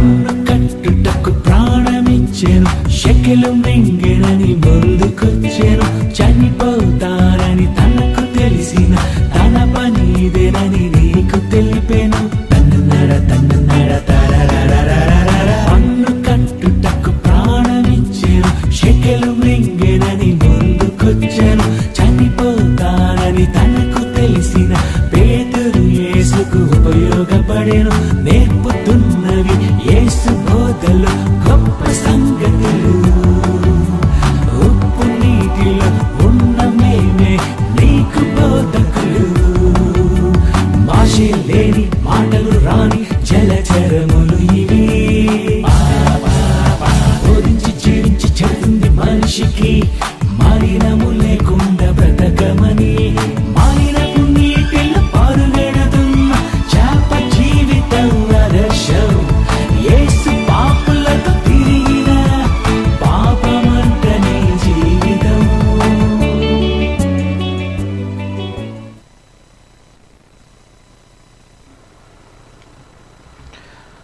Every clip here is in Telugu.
పన్ను కట్టుటకు ప్రాణమిచ్చెను, షెకెలు మింగెనని ముందుకొచ్చెను. చనిపోతారని తనకు తెలిసిన తన పని ఇదేనని నీకు తెలిపెను. తన్నర తన్నర తరరరరరర. పన్ను కట్టుటకు ప్రాణమిచ్చెను, షెకెలు మింగెనని ముందుకొచ్చెను. చనిపోతారని తనకు తెలిసిన పేతురు యేసుకు ఉపయోగపడెను. నేర్పుతున్నవి యేసు బోధలు గొప్ప సంగతులు. ఉప్పు నీటిలో ఉన్న మేమే నీకు బోధకులు. భాషే లేని మాటలు రాని జలచరములు ఇవి. బోధించి జీవించి చెడుతుంది మనిషికి, మలినము లేకుండా బ్రతకమని. మాలినపు నీటిలో పారుగెడుతున్న చేప జీవితం ఆదర్శం. యేసు పాపులతో తిరిగిన పాపమంటని జీవితం.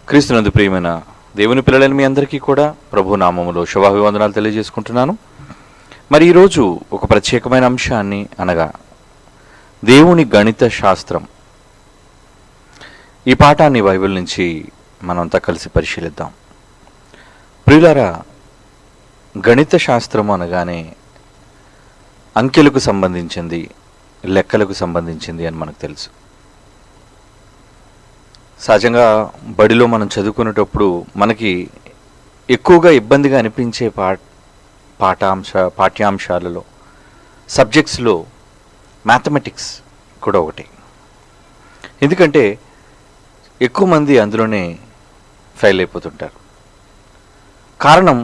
క్రీస్తునందు ప్రియమైన దేవుని పిల్లలైన మీ అందరికీ కూడా ప్రభు నామములో శుభాభివందనాలు తెలియజేసుకుంటున్నాను. మరి ఈరోజు ఒక ప్రత్యేకమైన అంశాన్ని, అనగా దేవుని గణిత శాస్త్రం, ఈ పాఠాన్ని బైబిల్ నుంచి మనంతా కలిసి పరిశీలిద్దాం. ప్రియులారా, గణిత శాస్త్రం అనగానే అంకెలకు సంబంధించింది, లెక్కలకు సంబంధించింది అని మనకు తెలుసు. సహజంగా బడిలో మనం చదువుకునేటప్పుడు మనకి ఎక్కువగా ఇబ్బందిగా అనిపించే పాఠ్యాంశాలలో, సబ్జెక్ట్స్లో మ్యాథమెటిక్స్ కూడా ఒకటి. ఎందుకంటే ఎక్కువ మంది అందులోనే ఫెయిల్ అయిపోతుంటారు. కారణం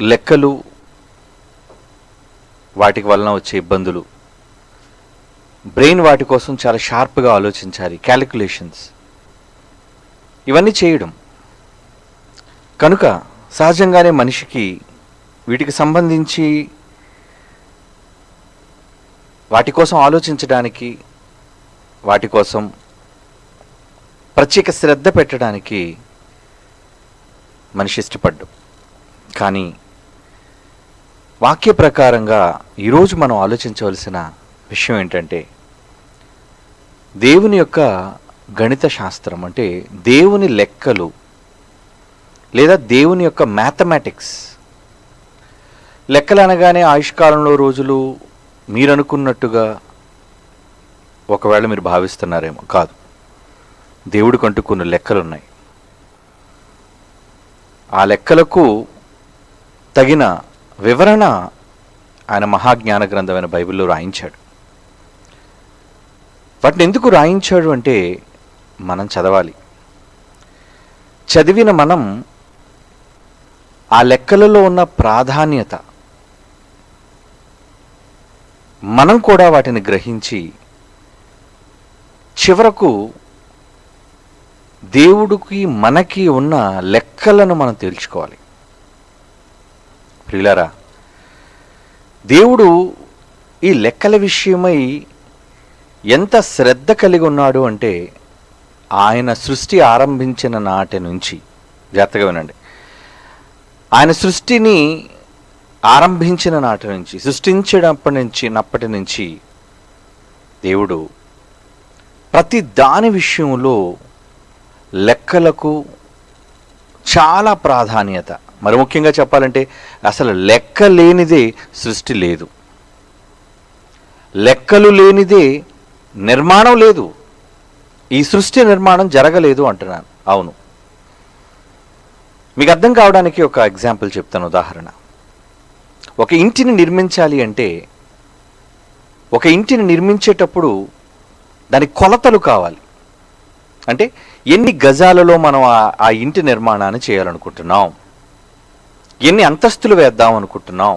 లెక్కలు, వాటికి వలన వచ్చే ఇబ్బందులు. బ్రెయిన్ వాటి కోసం చాలా షార్ప్గా ఆలోచించాలి, క్యాలిక్యులేషన్స్ ఇవన్నీ చేయడం. కనుక సహజంగానే మనిషికి వీటికి సంబంధించి వాటి కోసం ఆలోచించడానికి, వాటి కోసం ప్రత్యేక శ్రద్ధ పెట్టడానికి మనిషి ఇష్టపడ్డు. కానీ వాక్య ప్రకారంగా ఈరోజు మనం ఆలోచించవలసిన విషయం ఏంటంటే, దేవుని యొక్క గణిత శాస్త్రం, అంటే దేవుని లెక్కలు లేదా దేవుని యొక్క మ్యాథమెటిక్స్. లెక్కలు అనగానే ఆయుష్కాలంలో రోజులు మీరు అనుకున్నట్టుగా ఒకవేళ మీరు భావిస్తున్నారేమో. కాదు, దేవుడికంటూ కొన్ని లెక్కలు ఉన్నాయి. ఆ లెక్కలకు తగిన వివరణ ఆయన మహాజ్ఞాన గ్రంథమైన బైబిల్లో రాయించాడు. వాటిని ఎందుకు రాయించాడు అంటే, మనం చదవాలి. చదివిన మనం ఆ లెక్కలలో ఉన్న ప్రాధాన్యత, మనం కూడా వాటిని గ్రహించి చివరకు దేవుడికి మనకి ఉన్న లెక్కలను మనం తేల్చుకోవాలి. ప్రియులారా, దేవుడు ఈ లెక్కల విషయమై ఎంత శ్రద్ధ కలిగి ఉన్నాడు అంటే, ఆయన సృష్టి ఆరంభించిన నాటి నుంచి, జాగ్రత్తగా వినండి, ఆయన సృష్టిని ఆరంభించిన నాటి నుంచి, సృష్టించినప్పటి నుంచి దేవుడు ప్రతి దాని విషయంలో లెక్కలకు చాలా ప్రాధాన్యత. మరి ముఖ్యంగా చెప్పాలంటే అసలు లెక్క లేనిదే సృష్టి లేదు, లెక్కలు లేనిదే నిర్మాణం లేదు, ఈ సృష్టి నిర్మాణం జరగలేదు అంటున్నాను. అవును, మీకు అర్థం కావడానికి ఒక ఎగ్జాంపుల్ చెప్తాను, ఉదాహరణ. ఒక ఇంటిని నిర్మించాలి అంటే, ఒక ఇంటిని నిర్మించేటప్పుడు దాని కొలతలు కావాలి. అంటే ఎన్ని గజాలలో మనం ఆ ఇంటి నిర్మాణాన్ని చేయాలనుకుంటున్నాం, ఎన్ని అంతస్తులు వేద్దాం అనుకుంటున్నాం,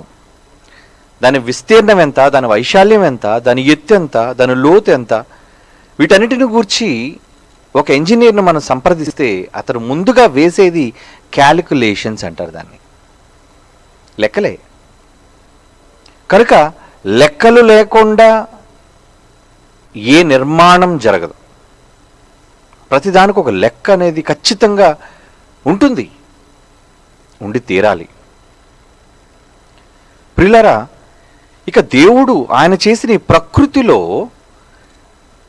దాని విస్తీర్ణం ఎంత, దాని వైశాల్యం ఎంత, దాని ఎత్తు ఎంత, దాని లోతు ఎంత, వీటన్నిటిని గూర్చి ఒక ఇంజనీర్ను మనం సంప్రదిస్తే అతను ముందుగా వేసేది క్యాలిక్యులేషన్స్ అంటారు దాన్ని, లెక్కలే. కనుక లెక్కలు లేకుండా ఏ నిర్మాణం జరగదు. ప్రతిదానికి ఒక లెక్క అనేది ఖచ్చితంగా ఉంటుంది, ఉండి తీరాలి. ప్రియులారా, ఇక దేవుడు ఆయన చేసిన ఈ ప్రకృతిలో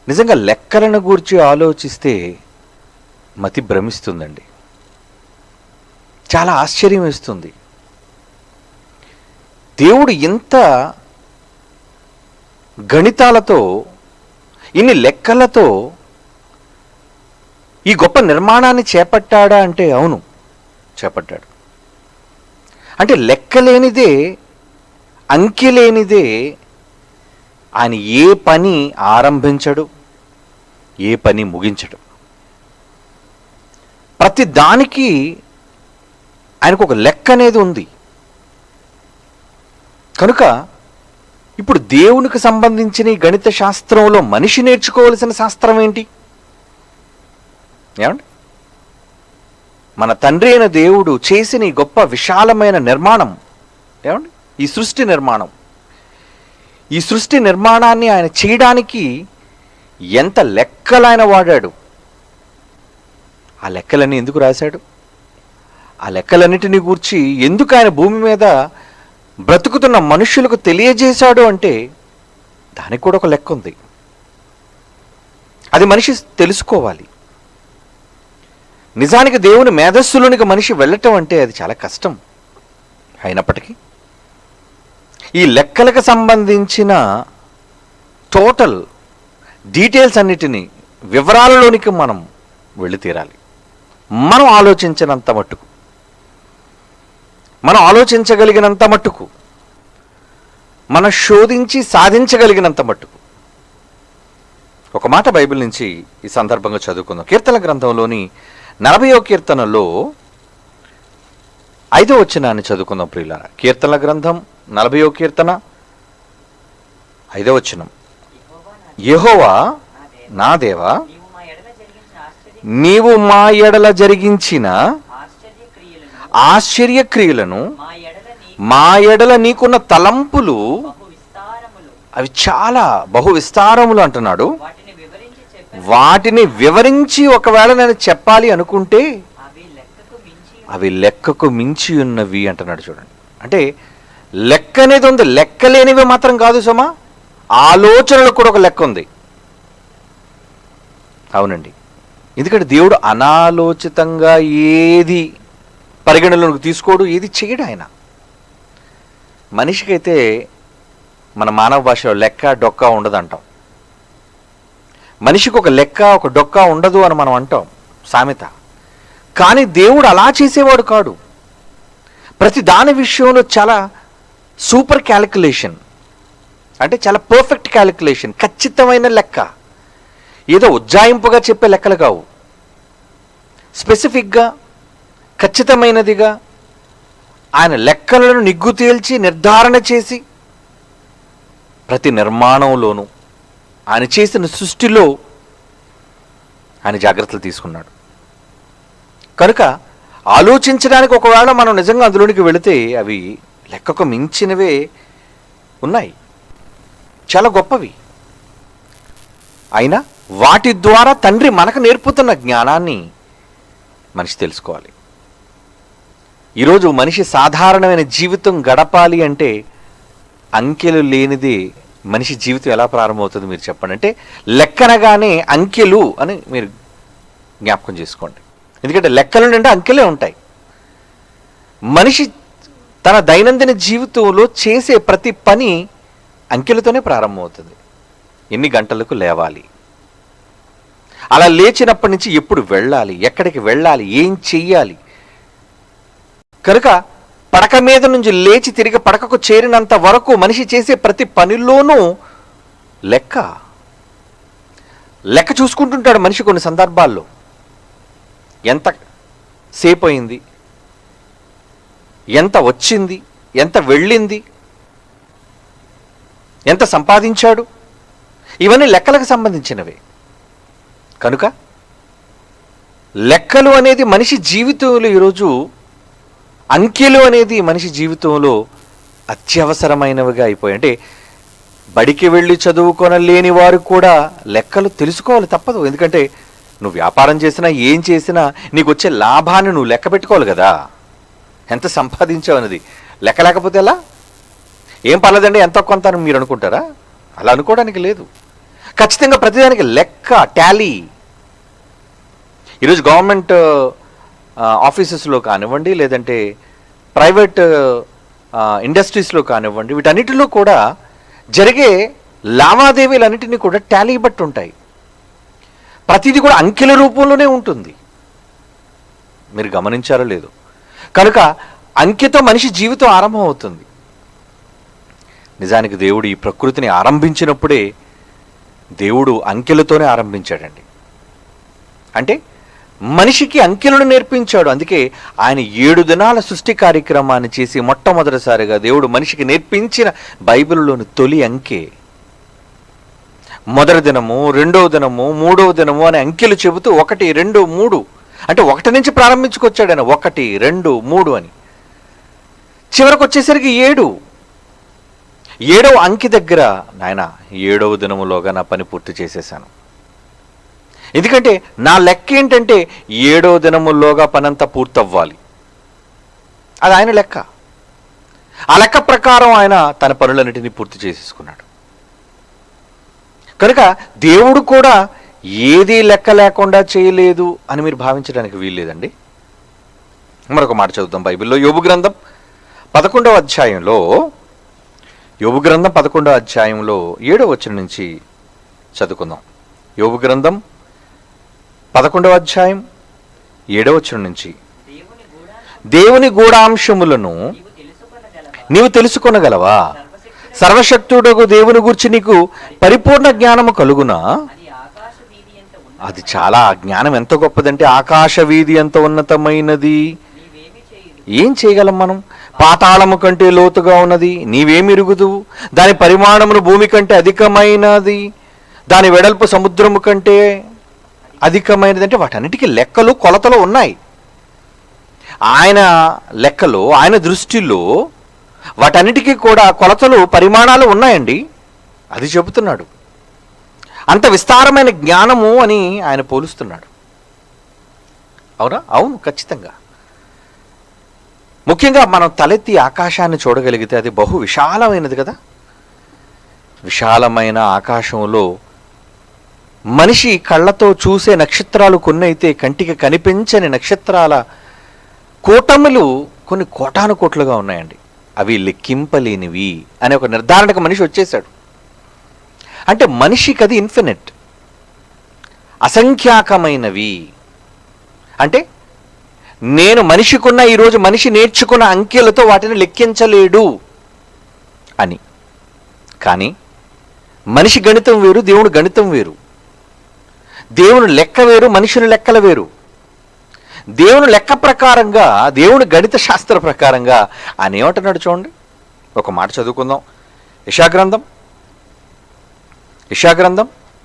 నిజంగా లెక్కలను గూర్చి ఆలోచిస్తే మతి భ్రమిస్తుందండి. చాలా ఆశ్చర్యం వేస్తుంది. దేవుడు ఇంత గణితాలతో, ఇన్ని లెక్కలతో ఈ గొప్ప నిర్మాణాన్ని చేపట్టాడా అంటే అవును, చేపట్టాడు. అంటే లెక్కలేనిదే, అంకె లేనిదే ఆయన ఏ పని ఆరంభించడు, ఏ పని ముగించడు. ప్రతి దానికి ఆయనకు ఒక లెక్క అనేది ఉంది. కనుక ఇప్పుడు దేవునికి సంబంధించిన ఈ గణిత శాస్త్రంలో మనిషి నేర్చుకోవలసిన శాస్త్రం ఏంటి? ఏమండి, మన తండ్రి అయిన దేవుడు చేసిన ఈ గొప్ప విశాలమైన నిర్మాణం, ఏమండి, ఈ సృష్టి నిర్మాణం, ఈ సృష్టి నిర్మాణాన్ని ఆయన చేయడానికి ఎంత లెక్కలు ఆయన వాడాడు. ఆ లెక్కలన్నీ ఎందుకు రాశాడు? ఆ లెక్కలన్నిటినీ గూర్చి ఎందుకు ఆయన భూమి మీద బ్రతుకుతున్న మనుషులకు తెలియజేశాడు అంటే దానికి కూడా ఒక లెక్క ఉంది. అది మనిషి తెలుసుకోవాలి. నిజానికి దేవుని మేధస్సులోనికి మనిషి వెళ్ళటం అంటే అది చాలా కష్టం. అయినప్పటికీ ఈ లెక్కలకు సంబంధించిన టోటల్ డీటెయిల్స్ అన్నిటినీ, వివరాలలోనికి మనం వెళ్ళి తీరాలి. మనం ఆలోచించినంత మట్టుకు, మనం ఆలోచించగలిగినంత మట్టుకు, మనం శోధించి సాధించగలిగినంత మట్టుకు. ఒక మాట బైబిల్ నుంచి ఈ సందర్భంగా చదువుకుందాం. కీర్తన గ్రంథంలోని 40వ కీర్తనలో 5వ వచనాన్ని చదువుకుందాం ప్రియులారా. కీర్తనల గ్రంథం 40వ కీర్తన 5వ వచనం. యెహోవా నా దేవా, నీవు మా ఎడల జరిగించిన ఆశ్చర్యక్రియలను, మా ఎడల నీకున్న తలంపులు అవి చాలా బహు విస్తారములు అంటున్నాడు. వాటిని వివరించి ఒకవేళ నేను చెప్పాలి అనుకుంటే అవి లెక్కకు మించి ఉన్నవి అంటున్నాడు. చూడండి, అంటే లెక్క అనేది ఉంది, లెక్కలేనివి మాత్రం కాదు సుమా, ఆలోచనలకు కూడా ఒక లెక్క ఉంది. అవునండి, ఎందుకంటే దేవుడు అనాలోచితంగా ఏది పరిగణలోకి తీసుకోడు, ఏది చేయడు ఆయన. మనిషికైతే మన మానవ భాషలో లెక్క డొక్క ఉండదంటాం. మనిషికి ఒక లెక్క ఒక డొక్క ఉండదు అని మనం అంటాం, సామెత. కానీ దేవుడు అలా చేసేవాడు కాడు. ప్రతి దాని విషయంలో చాలా సూపర్ క్యాలిక్యులేషన్, అంటే చాలా పర్ఫెక్ట్ క్యాలిక్యులేషన్, ఖచ్చితమైన లెక్క. ఏదో ఉజ్జాయింపుగా చెప్పే లెక్కలు కావు, స్పెసిఫిక్గా ఖచ్చితమైనదిగా ఆయన లెక్కలను నిగ్గు తేల్చి నిర్ధారణ చేసి ప్రతి నిర్మాణంలోనూ ఆయన చేసిన సృష్టిలో ఆయన జాగ్రత్తలు తీసుకున్నాడు. కనుక ఆలోచించడానికి ఒకవేళ మనం నిజంగా అందులోనికి వెళితే అవి లెక్కకు మించినవే ఉన్నాయి, చాలా గొప్పవి. అయినా వాటి ద్వారా తండ్రి మనకు నేర్పుతున్న జ్ఞానాన్ని మనిషి తెలుసుకోవాలి. ఈరోజు మనిషి సాధారణమైన జీవితం గడపాలి అంటే అంకెలు లేనిది మనిషి జీవితం ఎలా ప్రారంభమవుతుంది మీరు చెప్పండి. అంటే లెక్కనగానే అంకెలు అని మీరు జ్ఞాపకం చేసుకోండి. ఎందుకంటే లెక్కలు నిండా అంకెలే ఉంటాయి. మనిషి తన దైనందిన జీవితంలో చేసే ప్రతి పని అంకెలతోనే ప్రారంభమవుతుంది. ఎన్ని గంటలకు లేవాలి, అలా లేచినప్పటి నుంచి ఎప్పుడు వెళ్ళాలి, ఎక్కడికి వెళ్ళాలి, ఏం చెయ్యాలి. కనుక పడక మీద నుంచి లేచి తిరిగి పడకకు చేరినంత వరకు మనిషి చేసే ప్రతి పనిలోనూ లెక్క చూసుకుంటుంటాడు మనిషి. కొన్ని సందర్భాల్లో ఎంత సేపు అయింది, ఎంత వచ్చింది, ఎంత వెళ్ళింది, ఎంత సంపాదించాడు, ఇవన్నీ లెక్కలకు సంబంధించినవే. కనుక లెక్కలు అనేది మనిషి జీవితంలో ఈరోజు, అంకెలు అనేది మనిషి జీవితంలో అత్యవసరమైనవిగా అయిపోయాయి. అంటే బడికి వెళ్ళి చదువుకొనలేని వారు కూడా లెక్కలు తెలుసుకోవాలి, తప్పదు. ఎందుకంటే నువ్వు వ్యాపారం చేసినా ఏం చేసినా నీకు వచ్చే లాభాన్ని నువ్వు లెక్క పెట్టుకోవాలి కదా. ఎంత సంపాదించావు అనేది లెక్క లేకపోతే ఎలా? ఏం పర్లేదండి ఎంతో కొంత అని మీరు అనుకుంటారా? అలా అనుకోవడానికి లేదు. ఖచ్చితంగా ప్రతిదానికి లెక్క, టాలీ. ఈరోజు గవర్నమెంట్ ఆఫీసెస్లో కానివ్వండి, లేదంటే ప్రైవేట్ ఇండస్ట్రీస్లో కానివ్వండి, వీటన్నిటిలో కూడా జరిగే లావాదేవీలన్నిటినీ కూడా టాలీ బట్టి ఉంటాయి. ప్రతిదీ కూడా అంకెల రూపంలోనే ఉంటుంది. మీరు గమనించారో లేదు? కనుక అంకెతో మనిషి జీవితం ఆరంభం అవుతుంది. నిజానికి దేవుడు ఈ ప్రకృతిని ఆరంభించినప్పుడే దేవుడు అంకెలతోనే ఆరంభించాడండి. అంటే మనిషికి అంకెలను నేర్పించాడు. అందుకే ఆయన 7 దినాల సృష్టి కార్యక్రమాన్ని చేసి మొట్టమొదటిసారిగా దేవుడు మనిషికి నేర్పించిన బైబిల్లోని తొలి అంకె. మొదటి దినము, రెండవ దినము, మూడవ దినము అనే అంకెలు చెబుతూ 1, 2, 3 అంటే 1 నుంచి ప్రారంభించుకొచ్చాడు ఆయన. 1, 2, 3 అని చివరికి వచ్చేసరికి 7వ అంకె దగ్గర నాయన 7వ దినములోగా నా పని పూర్తి చేసేసాను. ఎందుకంటే నా లెక్క ఏంటంటే 7వ దినముల్లోగా పనంతా పూర్తవ్వాలి. అది ఆయన లెక్క. ఆ లెక్క ప్రకారం ఆయన తన పనులన్నిటినీ పూర్తి చేసేసుకున్నాడు. కనుక దేవుడు కూడా ఏదీ లెక్క లేకుండా చేయలేదు అని మీరు భావించడానికి వీల్లేదండి. మరొక మాట చదువుతాం బైబిల్లో. యోబు గ్రంథం 11వ అధ్యాయంలో, యోబు గ్రంథం 11వ అధ్యాయంలో 7వ వచనం నుంచి చదువుకుందాం. యోబు గ్రంథం 11వ అధ్యాయం 7వ వచనం నుంచి, దేవుని గూఢాంశములను నీవు తెలుసుకొనగలవా? సర్వశక్తుడగు దేవుని గురించి నీకు పరిపూర్ణ జ్ఞానము కలుగునా? అది చాలా, జ్ఞానం ఎంత గొప్పదంటే ఆకాశ వీధి ఎంత ఉన్నతమైనది. ఏం చేయగలం మనం? పాతాళము కంటే లోతుగా ఉన్నది, నీవేమి ఎరుగుదువు? దాని పరిమాణమును భూమి కంటే అధికమైనది, దాని వెడల్పు సముద్రము కంటే అధికమైనది. అంటే వాటన్నిటికీ లెక్కలు, కొలతలు ఉన్నాయి. ఆయన లెక్కలో, ఆయన దృష్టిలో వాటన్నిటికీ కూడా కొలతలు, పరిమాణాలు ఉన్నాయండి. అది చెబుతున్నాడు. అంత విస్తారమైన జ్ఞానము అని ఆయన పోలుస్తున్నాడు. అవునా? అవును, ఖచ్చితంగా. ముఖ్యంగా మనం తలెత్తి ఆకాశాన్ని చూడగలిగితే అది బహు విశాలమైనది కదా. విశాలమైన ఆకాశంలో మనిషి కళ్ళతో చూసే నక్షత్రాలు కొన్ని అయితే, కంటికి కనిపించని నక్షత్రాల కూటములు కొన్ని కోటాను కోట్లుగా ఉన్నాయండి. అవి లెక్కింపలేనివి అనే ఒక నిర్ధారణకు మనిషి వచ్చేసాడు. అంటే మనిషికి అది ఇన్ఫినిట్, అసంఖ్యాకమైనవి. అంటే నేను మనిషికున్న, ఈరోజు మనిషి నేర్చుకున్న అంకెలతో వాటిని లెక్కించలేడు అని. కానీ మనిషి గణితం వేరు, దేవుడు గణితం వేరు. దేవుని లెక్క వేరు, మనుషుని లెక్కలు వేరు. దేవుని లెక్క ప్రకారంగా, దేవుని గణిత శాస్త్ర ప్రకారంగా ఆయన ఏమంటున్నాడు చూడండి. ఒక మాట చదువుకుందాం. యెషయా గ్రంథం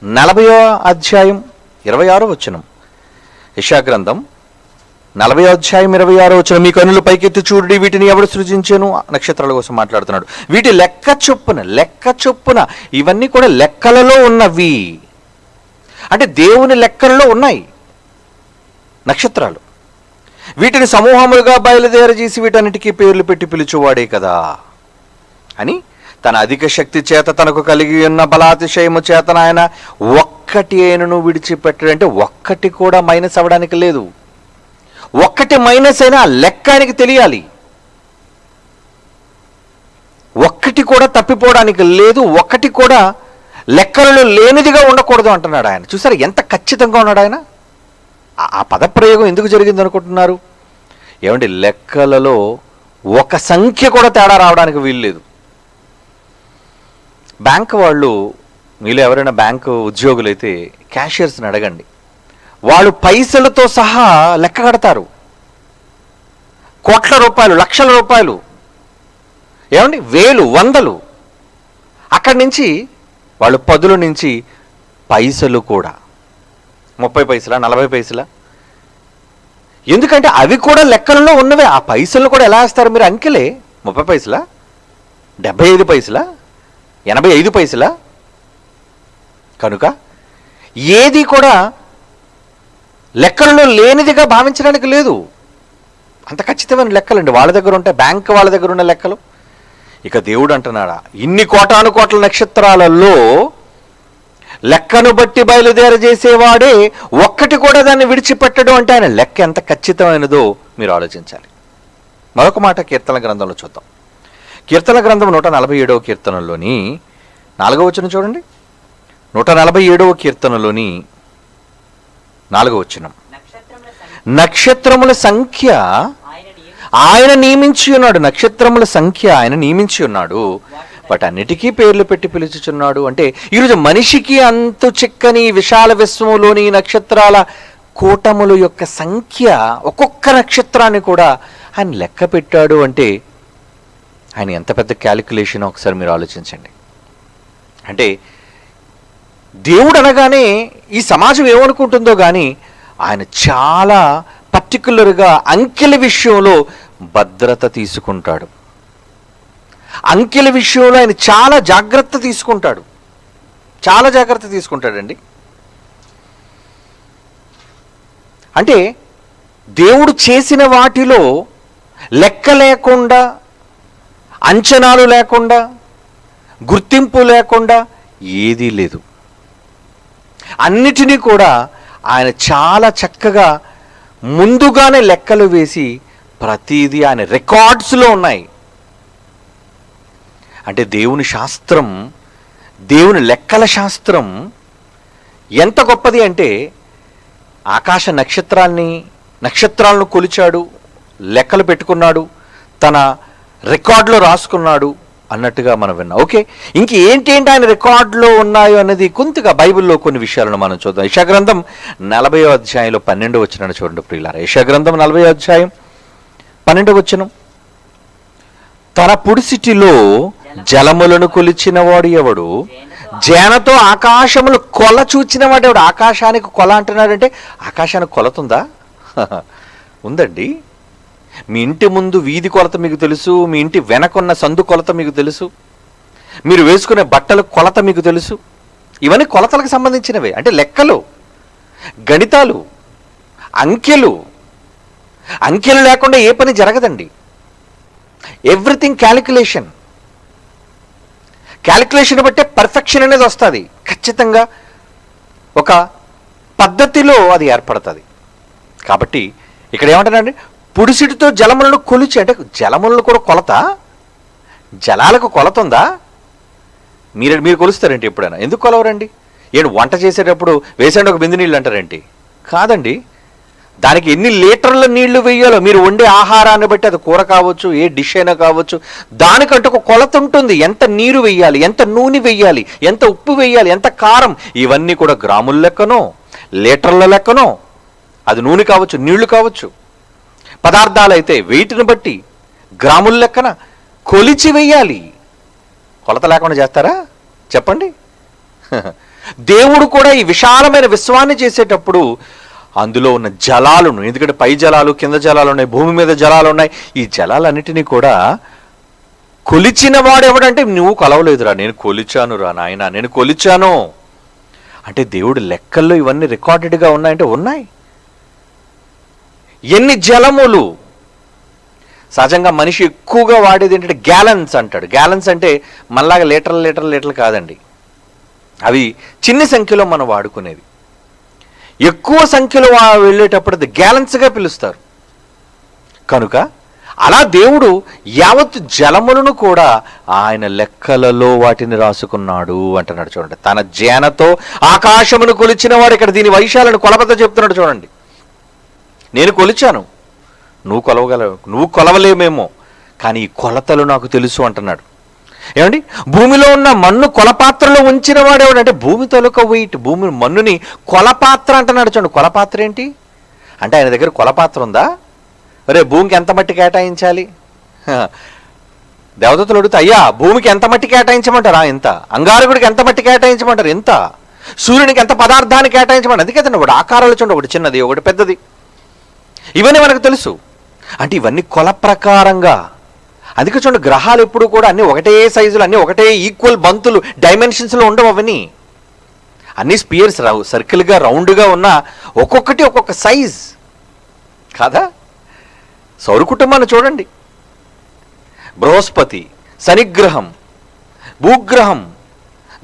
40వ అధ్యాయం 26వ వచనం. యెషయా గ్రంథం 40వ అధ్యాయం 26వ వచనం. మీ కన్నులు పైకెత్తి చూడండి, వీటిని ఎవడు సృజించాను? నక్షత్రాల కోసం మాట్లాడుతున్నాడు. వీటి లెక్క చొప్పున ఇవన్నీ కూడా లెక్కలలో ఉన్నవి. అంటే దేవుని లెక్కలలో ఉన్నాయి నక్షత్రాలు. వీటిని సమూహములుగా బయలుదేరజేసి వీటన్నిటికీ పేర్లు పెట్టి పిలుచువాడే కదా అని తన అధిక శక్తి చేత తనకు కలిగి ఉన్న బలాతిశయము చేత ఆయన ఒక్కటి అయినను విడిచిపెట్టడంటే ఒక్కటి కూడా మైనస్ అవ్వడానికి లేదు. ఒక్కటి మైనస్ అయినా లెక్క ఆయనకి తెలియాలి. ఒక్కటి కూడా తప్పిపోవడానికి లేదు. ఒక్కటి కూడా లెక్కలలో లేనిదిగా ఉండకూడదు అంటున్నాడు ఆయన. చూసారా ఎంత ఖచ్చితంగా ఉన్నాడు ఆయన. ఆ పదప్రయోగం ఎందుకు జరిగింది అనుకుంటున్నారు? ఏమండి, లెక్కలలో ఒక సంఖ్య కూడా తేడా రావడానికి వీల్లేదు. బ్యాంక్ వాళ్ళు, మీలో ఎవరైనా బ్యాంకు ఉద్యోగులైతే క్యాషియర్స్ని అడగండి, వాళ్ళు పైసలతో సహా లెక్క కడతారు. కోట్ల రూపాయలు, లక్షల రూపాయలు, ఏమండి వేలు, వందలు. అక్కడి నుంచి వాళ్ళు పదుల నుంచి పైసలు కూడా 30 పైసలా, 40 పైసలా. ఎందుకంటే అవి కూడా లెక్కలలో ఉన్నవే. ఆ పైసలను కూడా ఎలా వేస్తారు మీరు? అంకెలే. 30 పైసలా, 75 పైసలా, 85 పైసలా. కనుక ఏది కూడా లెక్కలలో లేనిదిగా భావించడానికి లేదు. అంత ఖచ్చితమైన లెక్కలండి వాళ్ళ దగ్గర ఉంటాయి, బ్యాంక్ వాళ్ళ దగ్గర ఉన్న లెక్కలు. ఇక దేవుడు అంటున్నాడా, ఇన్ని కోటాను కోట్ల నక్షత్రాలలో లెక్కను బట్టి బయలుదేర చేసేవాడే ఒక్కటి కూడా దాన్ని విడిచిపెట్టడం అంటే ఆయన లెక్క ఎంత ఖచ్చితమైనదో మీరు ఆలోచించాలి. మరొక మాట కీర్తన గ్రంథంలో చూద్దాం. కీర్తన గ్రంథం 147వ కీర్తనలోని 4వ వచనం చూడండి. 147వ కీర్తనలోని 4వ వచనం, నక్షత్రముల సంఖ్య ఆయన నియమించి ఉన్నాడు. నక్షత్రముల సంఖ్య ఆయన నియమించి ఉన్నాడు, వాటన్నిటికీ పేర్లు పెట్టి పిలుచుచున్నాడు. అంటే ఈరోజు మనిషికి అంతు చిక్కని విశాల విశ్వములోని నక్షత్రాల కూటముల యొక్క సంఖ్య, ఒక్కొక్క నక్షత్రాన్ని కూడా ఆయన లెక్క పెట్టాడు. అంటే ఆయన ఎంత పెద్ద క్యాలిక్యులేషన్ ఒకసారి మీరు ఆలోచించండి. అంటే దేవుడు అనగానే ఈ సమాజం ఏమనుకుంటుందో కానీ ఆయన చాలా పర్టికులర్గా అంకెల విషయంలో భద్రత తీసుకుంటాడు. అంకెల విషయంలో ఆయన చాలా జాగ్రత్త తీసుకుంటాడు, చాలా జాగ్రత్త తీసుకుంటాడండి. అంటే దేవుడు చేసిన వాటిలో లెక్క లేకుండా, అంచనాలు లేకుండా, గుర్తింపు లేకుండా ఏదీ లేదు. అన్నిటినీ కూడా ఆయన చాలా చక్కగా ముందుగానే లెక్కలు వేసి ప్రతిదీ ఆయన రికార్డ్స్లో ఉన్నాయి. అంటే దేవుని శాస్త్రం, దేవుని లెక్కల శాస్త్రం ఎంత గొప్పది అంటే ఆకాశ నక్షత్రాలను కొలిచాడు, లెక్కలు పెట్టుకున్నాడు, తన రికార్డులో రాసుకున్నాడు అన్నట్టుగా మనం విన్నాం. ఓకే, ఏంటి ఆయన రికార్డులో ఉన్నాయో అనేది కొంతగా బైబిల్లో కొన్ని విషయాలను మనం చూద్దాం. యెషయా గ్రంథం 40వ అధ్యాయంలో 12వ వచనాన్ని చూడండి ప్రియులారా. యెషయా గ్రంథం 40వ అధ్యాయం 12వ వచనం, తన పుడిసిటిలో జలములను కొలిచిన వాడు ఎవడు, జేనతో ఆకాశములు కొల చూచిన వాడు ఎవడు. ఆకాశానికి కొల అంటున్నాడంటే ఆకాశానికి కొలతుందా? ఉందండి. మీ ఇంటి ముందు వీధి కొలత మీకు తెలుసు, మీ ఇంటి వెనకున్న సందు కొలత మీకు తెలుసు, మీరు వేసుకునే బట్టల కొలత మీకు తెలుసు. ఇవన్నీ కొలతలకు సంబంధించినవే. అంటే లెక్కలు, గణితాలు, అంకెలు లేకుండా ఏ పని జరగదండి. ఎవ్రీథింగ్ క్యాలిక్యులేషన్ బట్టే పర్ఫెక్షన్ అనేది వస్తుంది. ఖచ్చితంగా ఒక పద్ధతిలో అది ఏర్పడుతుంది. కాబట్టి ఇక్కడ ఏమంటారండి, పుడిసిటితో జలములను కొలిచి, అంటే జలములను కూడా కొలత, జలాలకు కొలత ఉందా? మీరు కొలుస్తారేంటి ఎప్పుడైనా? ఎందుకు కొలవరండి? వంట చేసేటప్పుడు వేసండి ఒక బిందె నీళ్ళు అంటారేంటి? కాదండి, దానికి ఎన్ని లీటర్ల నీళ్లు వేయాలో, మీరు వండే ఆహారాన్ని బట్టి, అది కూర కావచ్చు, ఏ డిష్ అయినా కావచ్చు, దానికంటే ఒక కొలత ఉంటుంది. ఎంత నీరు వేయాలి, ఎంత నూనె వేయాలి, ఎంత ఉప్పు వేయాలి, ఎంత కారం, ఇవన్నీ కూడా గ్రాముల లెక్కనో లీటర్ల లెక్కనో, అది నూనె కావచ్చు, నీళ్లు కావచ్చు, పదార్థాలు అయితే వెయిట్ని బట్టి గ్రాముల లెక్కన కొలిచి వేయాలి. కొలత లేకుండా చేస్తారా చెప్పండి? దేవుడు కూడా ఈ విశాలమైన విశ్వాన్ని చేసేటప్పుడు అందులో ఉన్న జలాలను, ఎందుకంటే పై జలాలు, కింద జలాలు ఉన్నాయి, భూమి మీద జలాలు ఉన్నాయి, ఈ జలాలన్నిటినీ కూడా కొలిచిన వాడు ఎవడంటే, నువ్వు కొలవలేదురా, నేను కొలిచానురా నాయన, నేను కొలిచాను అంటే దేవుడు లెక్కల్లో ఇవన్నీ రికార్డెడ్గా ఉన్నాయంటే ఉన్నాయి. ఎన్ని జలములు, సహజంగా మనిషి ఎక్కువగా వాడేది ఏంటంటే గ్యాలన్స్ అంటాడు. గ్యాలన్స్ అంటే మనలాగా లీటర్లు కాదండి, అవి చిన్న సంఖ్యలో మనం వాడుకునేవి. ఎక్కువ సంఖ్యలో వెళ్ళేటప్పుడు అది గ్యాలన్స్గా పిలుస్తారు. కనుక అలా దేవుడు యావత్ జలములను కూడా ఆయన లెక్కలలో వాటిని రాసుకున్నాడు అంటున్నాడు. చూడండి, తన జేనతో ఆకాశమును కొలిచిన వాడు. ఇక్కడ దీని వైశాలను కొలబద్ద చెప్తున్నాడు. చూడండి, నేను కొలిచాను, నువ్వు కొలవలేమేమో, కానీ ఈ కొలతలు నాకు తెలుసు అంటున్నాడు. ఏమండి, భూమిలో ఉన్న మన్ను కొలపాత్రలో ఉంచిన వాడేవాడు. అంటే భూమి తొలక వెయిట్, భూమి మన్నుని కొలపాత్ర అంటున్నాడు. చూడండి, కొలపాత్ర ఏంటి అంటే ఆయన దగ్గర కొలపాత్ర ఉందా? అరే భూమికి ఎంత మట్టి కేటాయించాలి? దేవదత్తులు అడుగుతా, అయ్యా భూమికి ఎంత మట్టి కేటాయించమంటారా? ఎంత? అంగారకుడికి ఎంత మట్టి కేటాయించమంటారు? ఎంత? సూర్యునికి ఎంత పదార్థాన్ని కేటాయించమంటారు? అందుకే అతను ఒకటి ఆకారాలు చూడండి, ఒకటి చిన్నది, ఒకటి పెద్దది, ఇవన్నీ మనకు తెలుసు. అంటే ఇవన్నీ కొల ప్రకారంగా. అందుకే చూడండి, గ్రహాలు ఎప్పుడు కూడా అన్నీ ఒకటే సైజులు, అన్నీ ఒకటే ఈక్వల్ బంతులు, డైమెన్షన్స్లో ఉండవు. అవన్నీ అన్ని స్పియర్స్ సర్కిల్గా రౌండ్గా ఉన్న ఒక్కొక్కటి ఒక్కొక్క సైజ్ కాదా? సౌర కుటుంబాన్ని చూడండి. బృహస్పతి, శనిగ్రహం, భూగ్రహం,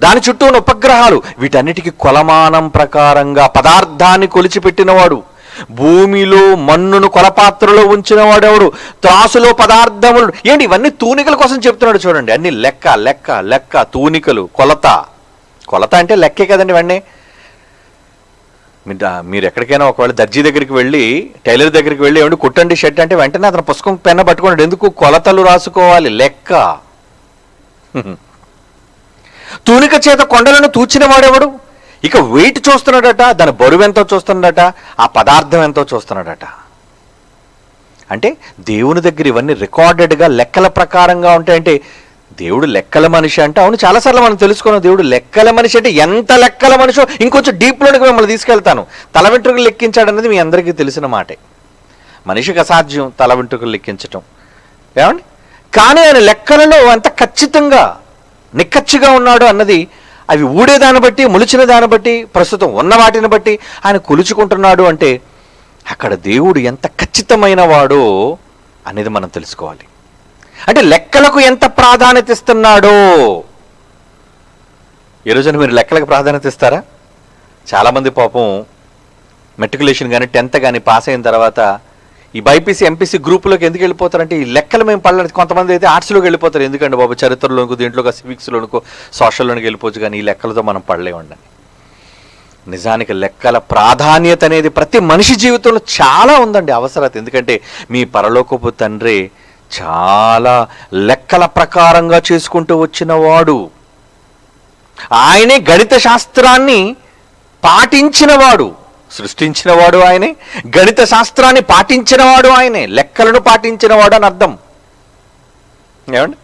దాని చుట్టూ ఉన్న ఉపగ్రహాలు, వీటన్నిటికీ కొలమానం ప్రకారంగా పదార్థాన్ని కొలిచిపెట్టినవాడు, భూమిలో మన్నును కొలపాత్రలో ఉంచిన వాడెవడు, త్రాసులో పదార్థములు. ఏంటి ఇవన్నీ తూనికల కోసం చెప్తున్నాడు చూడండి. అన్ని లెక్క లెక్క లెక్క, తూనికలు, కొలత. కొలత అంటే లెక్కే కదండి. ఇవన్నీ మీరు ఎక్కడికైనా ఒకవేళ దర్జీ దగ్గరికి వెళ్ళి, టైలర్ దగ్గరికి వెళ్ళి ఏమంటే కుట్టండి షర్ట్ అంటే వెంటనే అతను పుస్తకం పెన్న పట్టుకున్నాడు. ఎందుకు? కొలతలు రాసుకోవాలి, లెక్క. తూనిక చేత కొండలను తూచిన వాడెవడు? ఇక వెయిట్ చూస్తున్నాడట, దాని బరువు ఎంతో చూస్తున్నాడట, ఆ పదార్థం ఎంతో చూస్తున్నాడట. అంటే దేవుని దగ్గర ఇవన్నీ రికార్డెడ్గా లెక్కల ప్రకారంగా ఉంటాయంటే దేవుడు లెక్కల మనిషి అంటే, అవును చాలాసార్లు మనం తెలుసుకున్నాం. దేవుడు లెక్కల మనిషి అంటే ఎంత లెక్కల మనిషో ఇంకొంచెం డీప్లోనికి మిమ్మల్ని తీసుకెళ్తాను. తల వెంట్రుకలు లెక్కించాడు అనేది మీ అందరికీ తెలిసిన మాటే. మనిషికి అసాధ్యం తల వెంట్రుకలు లెక్కించటం, ఏమండి? కానీ ఆయన లెక్కలలో అంత ఖచ్చితంగా నిక్కచ్చిగా ఉన్నాడు అన్నది అవి ఊడేదాన్ని బట్టి, మొలిచిన దాన్ని బట్టి, ప్రస్తుతం ఉన్న వాటిని బట్టి ఆయన కొలుచుకుంటున్నాడు అంటే అక్కడ దేవుడు ఎంత ఖచ్చితమైన వాడో అనేది మనం తెలుసుకోవాలి. అంటే లెక్కలకు ఎంత ప్రాధాన్యత ఇస్తున్నాడో. ఈ రోజున మీరు లెక్కలకు ప్రాధాన్యత ఇస్తారా? చాలామంది పాపం మెట్రికులేషన్ కానీ 10th కానీ పాస్ అయిన తర్వాత ఈ బైపీసీ ఎంపీసీ గ్రూపులోకి ఎందుకు వెళ్ళిపోతారంటే ఈ లెక్కలు మేము పడలేదు. కొంతమంది అయితే ఆర్ట్స్లోకి వెళ్ళిపోతారు. ఎందుకంటే బాబు చరిత్రలోనికి, దీంట్లో సివిక్స్లోనికో సోషల్లోనికి వెళ్ళిపోవచ్చు, కానీ ఈ లెక్కలతో మనం పడలేమండి. నిజానికి లెక్కల ప్రాధాన్యత అనేది ప్రతి మనిషి జీవితంలో చాలా ఉందండి, అవసరత. ఎందుకంటే మీ పరలోకపు తండ్రి చాలా లెక్కల ప్రకారంగా చేసుకుంటూ వచ్చిన వాడు. ఆయనే గణిత శాస్త్రాన్ని పాటించినవాడు, సృష్టించినవాడు ఆయనే, గణిత శాస్త్రాన్ని పాటించినవాడు ఆయనే, లెక్కలను పాటించినవాడు అని అర్థం. ఏమండి?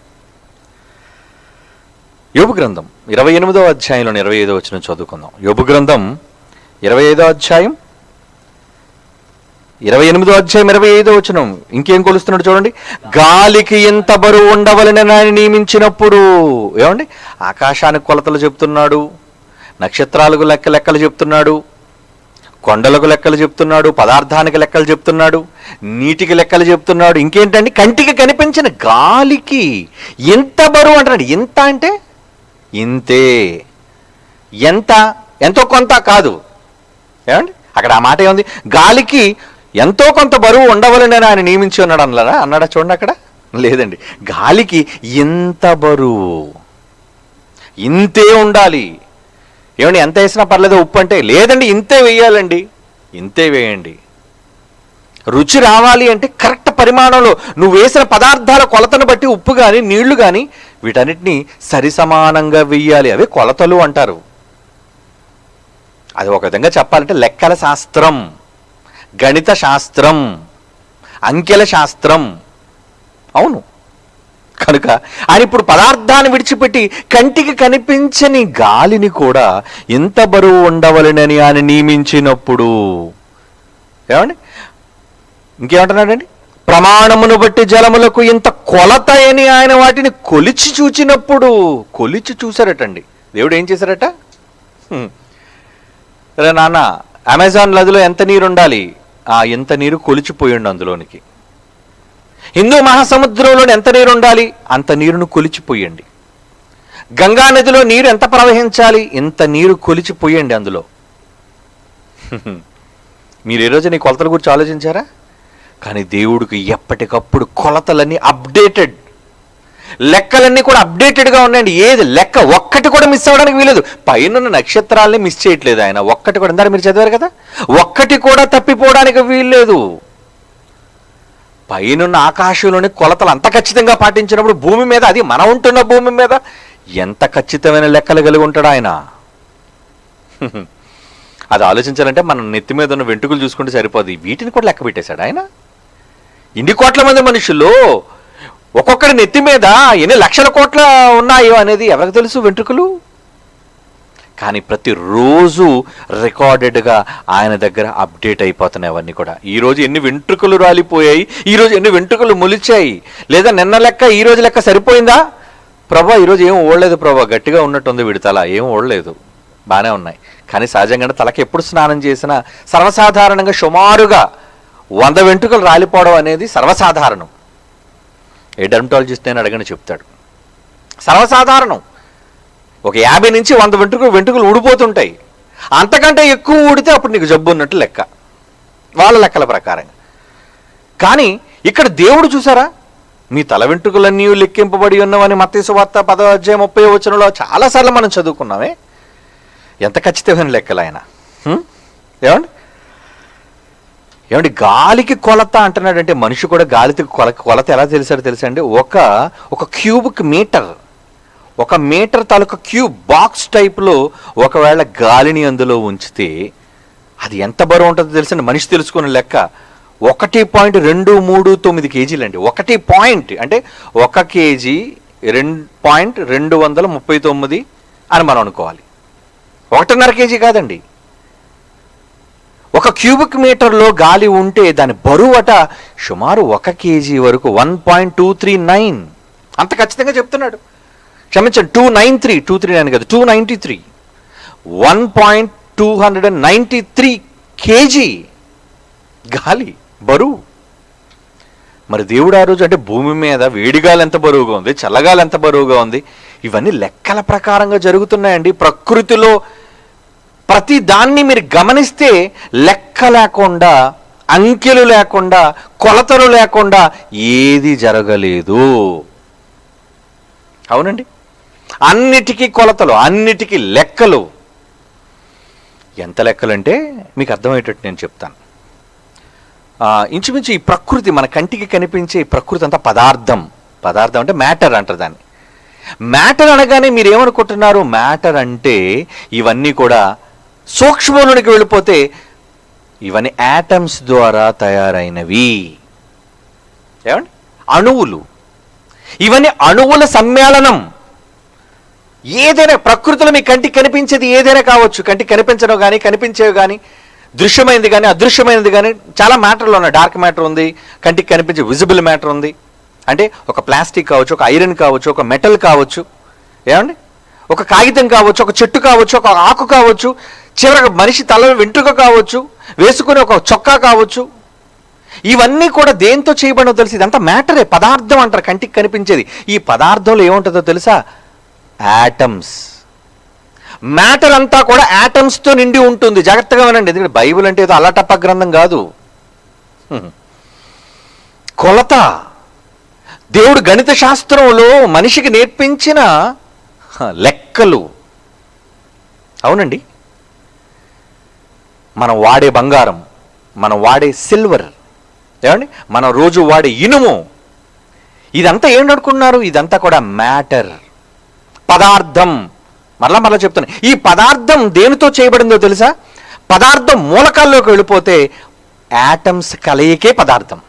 యోబు గ్రంథం 28వ అధ్యాయంలో 25వ వచనం చదువుకుందాం. యోబు గ్రంథం 25వ అధ్యాయం 25వ వచనం. ఇంకేం కొలుస్తున్నాడు చూడండి. గాలికి ఎంత బరువు ఉండవలనని ఆయన నియమించినప్పుడు, ఏమండి, ఆకాశానికి కొలతలు చెప్తున్నాడు, నక్షత్రాలకు లెక్కలు చెప్తున్నాడు, కొండలకు లెక్కలు చెప్తున్నాడు, పదార్థానికి లెక్కలు చెప్తున్నాడు, నీటికి లెక్కలు చెప్తున్నాడు. ఇంకేంటండి, కంటికి కనిపించిన గాలికి ఎంత బరువు అంటున్నాడు. ఎంత అంటే ఇంతే, ఎంత, ఎంతో కొంత కాదు. ఏమండి, అక్కడ ఆ మాట ఏముంది? గాలికి ఎంతో కొంత బరువు ఉండవలని ఆయన నియమించి ఉన్నాడు అన్నాడా చూడండి అక్కడ. లేదండి, గాలికి ఎంత బరువు, ఇంతే ఉండాలి. ఏమండి, ఎంత వేసినా పర్లేదు ఉప్పు అంటే? లేదండి, ఇంతే వేయాలండి, ఇంతే వేయండి. రుచి రావాలి అంటే కరెక్ట్ పరిమాణంలో నువ్వు వేసిన పదార్థాల కొలతను బట్టి ఉప్పు కానీ నీళ్లు కానీ వీటన్నిటినీ సరిసమానంగా వెయ్యాలి. అవే కొలతలు అంటారు. అది ఒక విధంగా చెప్పాలంటే లెక్కల శాస్త్రం, గణిత శాస్త్రం, అంకెల శాస్త్రం. అవును, కనుక ఆయన ఇప్పుడు పదార్థాన్ని విడిచిపెట్టి కంటికి కనిపించని గాలిని కూడా ఎంత బరువు ఉండవలనని ఆయన నియమించినప్పుడు, ఏమండి, ఇంకేమంటున్నాడండి? ప్రమాణమును బట్టి జలములకు ఇంత కొలత అని ఆయన వాటిని కొలిచి చూచినప్పుడు, కొలిచి చూశారటండి. దేవుడు ఏం చేశారట? రే నాన్న, అమెజాన్ నదిలో ఎంత నీరు ఉండాలి? ఎంత నీరు కొలిచిపోయిండు అందులోనికి. హిందూ మహాసముద్రంలో ఎంత నీరు ఉండాలి? అంత నీరును కొలిచిపోయండి. గంగా నదిలో నీరు ఎంత ప్రవహించాలి? ఇంత నీరు కొలిచిపోయండి అందులో. మీరు ఈ రోజు నీ కొలతల గురించి ఆలోచించారా? కానీ దేవుడికి ఎప్పటికప్పుడు కొలతలన్నీ అప్డేటెడ్, లెక్కలన్నీ కూడా అప్డేటెడ్గా ఉన్నాయండి. ఏది లెక్క ఒక్కటి కూడా మిస్ అవ్వడానికి వీలేదు. పైన నక్షత్రాలని మిస్ చేయట్లేదు ఆయన, ఒక్కటి కూడా. ఇందాక మీరు చదివారు కదా, ఒక్కటి కూడా తప్పిపోవడానికి వీల్లేదు. పైనున్న ఆకాశంలోని కొలతలు అంత ఖచ్చితంగా పాటించినప్పుడు భూమి మీద, అది మనం ఉంటున్న భూమి మీద ఎంత ఖచ్చితమైన లెక్కలు కలిగి ఉంటాడు ఆయన. అది ఆలోచించాలంటే మనం నెత్తి మీద ఉన్న వెంట్రుకలు చూసుకుంటే సరిపోదు. వీటిని కూడా లెక్క పెట్టేశాడు ఆయన. ఇన్ని కోట్ల మంది మనుషుల్లో ఒక్కొక్కరి నెత్తి మీద ఎన్ని లక్షల కోట్ల ఉన్నాయో అనేది ఎవరికి తెలుసు? వెంట్రుకలు. కానీ ప్రతిరోజు రికార్డెడ్గా ఆయన దగ్గర అప్డేట్ అయిపోతున్నాయి అవన్నీ కూడా. ఈరోజు ఎన్ని వెంట్రుకలు రాలిపోయాయి, ఈరోజు ఎన్ని వెంట్రుకలు మొలిచాయి, లేదా నిన్న లెక్క ఈరోజు లెక్క సరిపోయిందా? ప్రభా ఈరోజు ఏం ఓడలేదు ప్రభా, గట్టిగా ఉన్నట్టుంది విడతల, ఏం ఓడలేదు, బాగానే ఉన్నాయి. కానీ సహజంగా తలకి ఎప్పుడు స్నానం చేసినా సర్వసాధారణంగా సుమారుగా 100 వెంట్రుకలు రాలిపోవడం అనేది సర్వసాధారణం. ఏ డెర్మటాలజిస్ట్ నేను అడగని చెప్తాడు, సర్వసాధారణం. ఒక 50 నుంచి 100 వెంట్రుకలు ఊడిపోతుంటాయి. అంతకంటే ఎక్కువ ఊడితే అప్పుడు నీకు జబ్బు ఉన్నట్టు లెక్క, వాళ్ళ లెక్కల ప్రకారంగా. కానీ ఇక్కడ దేవుడు చూసారా, మీ తల వెంట్రుకలన్నీ లెక్కింపబడి ఉన్నవని మత్తయి సువార్త 10వ అధ్యాయం 30వ వచనంలో చాలాసార్లు మనం చదువుకున్నామే. ఎంత ఖచ్చితమైన లెక్కలు ఆయన. ఏమండి గాలికి కొలత అంటున్నాడంటే మనిషి కూడా గాలికి కొలత ఎలా తెలుసండి, ఒక క్యూబిక్ మీటర్, 1 మీటర్ తాలూకా క్యూబ్ బాక్స్ టైప్లో ఒకవేళ గాలిని అందులో ఉంచితే అది ఎంత బరువు ఉంటుందో తెలుసండి. మనిషి తెలుసుకున్న లెక్క 1.239 కేజీలండి. 1 పాయింట్ అంటే 1 కేజీ 2.239 అని మనం అనుకోవాలి. 1.5 కేజీ కాదండి. 1 క్యూబిక్ మీటర్లో గాలి ఉంటే దాని బరువట సుమారు 1 కేజీ వరకు 1.239. అంత ఖచ్చితంగా చెప్తున్నాడు. క్షమించండి, 239 కదా, 293, 1.293 కేజీ గాలి బరువు. మరి దేవుడు ఆ రోజు అంటే భూమి మీద వేడిగాలి ఎంత బరువుగా ఉంది, చల్లగాలి ఎంత బరువుగా ఉంది, ఇవన్నీ లెక్కల ప్రకారంగా జరుగుతున్నాయండి. ప్రకృతిలో ప్రతి దాన్ని మీరు గమనిస్తే లెక్క లేకుండా, అంకెలు లేకుండా, కొలతలు లేకుండా ఏది జరగలేదు. అవునండి, అన్నిటికీ కొలతలు, అన్నిటికీ లెక్కలు. ఎంత లెక్కలంటే మీకు అర్థమయ్యేటట్టు నేను చెప్తాను. ఇంచుమించు ఈ ప్రకృతి, మన కంటికి కనిపించే ఈ ప్రకృతి అంతా పదార్థం అంటే మ్యాటర్ అంటారు దాన్ని. మ్యాటర్ అనగానే మీరు ఏమనుకుంటున్నారు, మ్యాటర్ అంటే ఇవన్నీ కూడా సూక్ష్మంలోనికి వెళ్ళిపోతే ఇవన్నీ యాటమ్స్ ద్వారా తయారైనవి. ఏమండి, అణువులు, ఇవన్నీ అణువుల సమ్మేళనం. ఏదైనా ప్రకృతిలో మీ కంటికి కనిపించేది ఏదైనా కావచ్చు, కంటికి కనిపించడం కానీ, కనిపించేవి కానీ, దృశ్యమైనది కానీ, అదృశ్యమైనది కానీ, చాలా మ్యాటర్లు ఉన్నాయి. డార్క్ మ్యాటర్ ఉంది, కంటికి కనిపించే విజిబుల్ మ్యాటర్ ఉంది. అంటే ఒక ప్లాస్టిక్ కావచ్చు, ఒక ఐరన్ కావచ్చు, ఒక మెటల్ కావచ్చు, ఏమండి, ఒక కాగితం కావచ్చు, ఒక చెట్టు కావచ్చు, ఒక ఆకు కావచ్చు, చివరికి మనిషి తల వెంట్రుక కావచ్చు, వేసుకునే ఒక చొక్కా కావచ్చు. ఇవన్నీ కూడా దేంతో చేయబడినో తెలుసు, ఇదంతా మ్యాటరే, పదార్థం అంటారు కంటికి కనిపించేది. ఈ పదార్థంలో ఏముంటుందో తెలుసా, యాటమ్స్. మ్యాటర్ అంతా కూడా యాటమ్స్తో నిండి ఉంటుంది. జాగ్రత్తగా వినండి, ఎందుకంటే బైబిల్ అంటే ఏదో అల్లటప్ప గ్రంథం కాదు. కొలత, దేవుడు గణిత శాస్త్రంలో మనిషికి నేర్పించిన లెక్కలు. అవునండి, మనం వాడే బంగారం, మనం వాడే సిల్వర్, ఏమండి, మనం రోజు వాడే ఇనుము, ఇదంతా ఏంటనుకున్నారు, ఇదంతా కూడా మ్యాటర్, పదార్థం. మరలా చెప్తున్నా, ఈ పదార్థం దేనితో చేయబడిందో తెలుసా, పదార్థం మూలకాల్లోకి వెళ్ళిపోతే యాటమ్స్ కలయికే పదార్థం.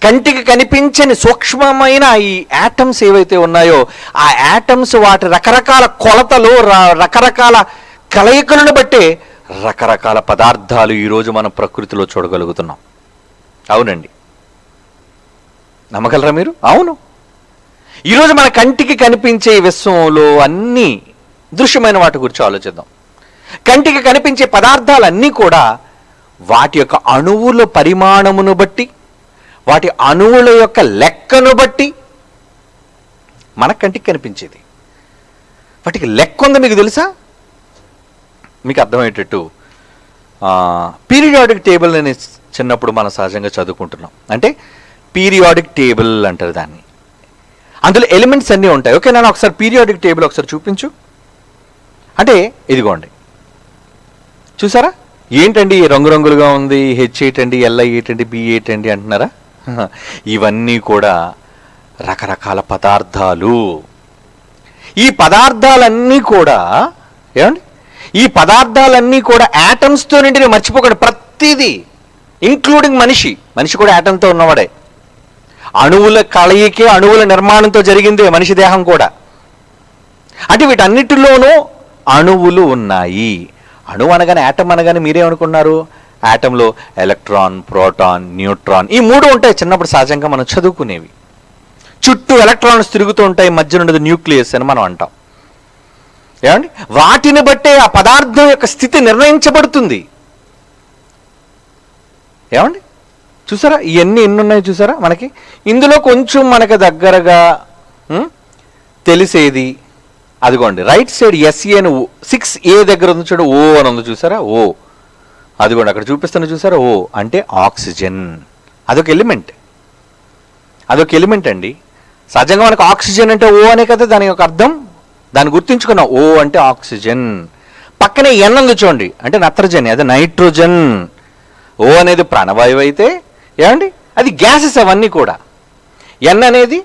కంటికి కనిపించని సూక్ష్మమైన ఈ యాటమ్స్ ఏవైతే ఉన్నాయో, ఆ యాటమ్స్ వాటి రకరకాల కొలతలు, రకరకాల కలయికలను బట్టే రకరకాల పదార్థాలు ఈరోజు మనం ప్రకృతిలో చూడగలుగుతున్నాం. అవునండి, నమ్మగలరా మీరు? అవును, ఈరోజు మన కంటికి కనిపించే విశ్వంలో అన్ని దృశ్యమైన వాటి గురించి ఆలోచిద్దాం. కంటికి కనిపించే పదార్థాలన్నీ కూడా వాటి యొక్క అణువుల పరిమాణమును బట్టి, వాటి అణువుల యొక్క లెక్కను బట్టి మన కంటికి కనిపించేది. వాటికి లెక్క ఉందో మీకు తెలుసా? మీకు అర్థమయ్యేటట్టు పీరియాడిక్ టేబుల్ అని చిన్నప్పుడు మనం సహజంగా చదువుకుంటున్నాం. అంటే పీరియాడిక్ టేబుల్ అంటారు దాన్ని. అందులో ఎలిమెంట్స్ అన్నీ ఉంటాయి. ఓకే, నేను ఒకసారి పీరియాడిక్ టేబుల్ ఒకసారి చూపించు అంటే ఇదిగోండి, చూసారా? ఏంటండి రంగురంగులుగా ఉంది, హెచ్ ఏంటండి, ఎల్ఐ ఏంటండి, బి ఏంటండి అంటున్నారా? ఇవన్నీ కూడా రకరకాల పదార్థాలు. ఈ పదార్థాలన్నీ కూడా ఏమండి, ఈ పదార్థాలన్నీ కూడా యాటమ్స్తో నిండి మర్చిపోకండి. ప్రతిదీ ఇంక్లూడింగ్ మనిషి కూడా యాటంతో ఉన్నవాడే. అణువుల కలయికే, అణువుల నిర్మాణంతో జరిగిందే మనిషి దేహం కూడా. అంటే వీటన్నిటిలోనూ అణువులు ఉన్నాయి. అణువు అనగానే, యాటమ్ అనగానే మీరేమనుకున్నారు? యాటంలో ఎలక్ట్రాన్, ప్రోటాన్, న్యూట్రాన్, ఈ 3 ఉంటాయి. చిన్నప్పుడు సహజంగా మనం చదువుకునేవి. చుట్టూ ఎలక్ట్రాన్స్ తిరుగుతూ ఉంటాయి, మధ్య నుండి న్యూక్లియస్ అని మనం అంటాం. ఏమండి, వాటిని బట్టే ఆ పదార్థం యొక్క స్థితి నిర్ణయించబడుతుంది. ఏమండి చూసారా, ఇవన్నీ ఎన్ని ఉన్నాయి చూసారా మనకి. ఇందులో కొంచెం మనకి దగ్గరగా తెలిసేది అదిగోండి, రైట్ సైడ్ ఎస్ఏ అని 6A దగ్గర ఉంది చూడ, ఓ అని ఉంది చూసారా, ఓ అదిగోండి అక్కడ చూపిస్తున్నా చూసారా, ఓ అంటే ఆక్సిజన్. అదొక ఎలిమెంట్, అదొక ఎలిమెంట్ అండి. సహజంగా మనకు ఆక్సిజన్ అంటే ఓ అనే కదా దాని యొక్క అర్థం, దాన్ని గుర్తుంచుకున్నాం. ఓ అంటే ఆక్సిజన్. పక్కనే ఎన్ ఉంది చూడండి, అంటే నత్రజని, అదే నైట్రోజన్. ఓ అనేది ప్రాణవాయువు అయితే ఏమండి అది గ్యాసెస్ అవన్నీ కూడా. ఎన్ అనేది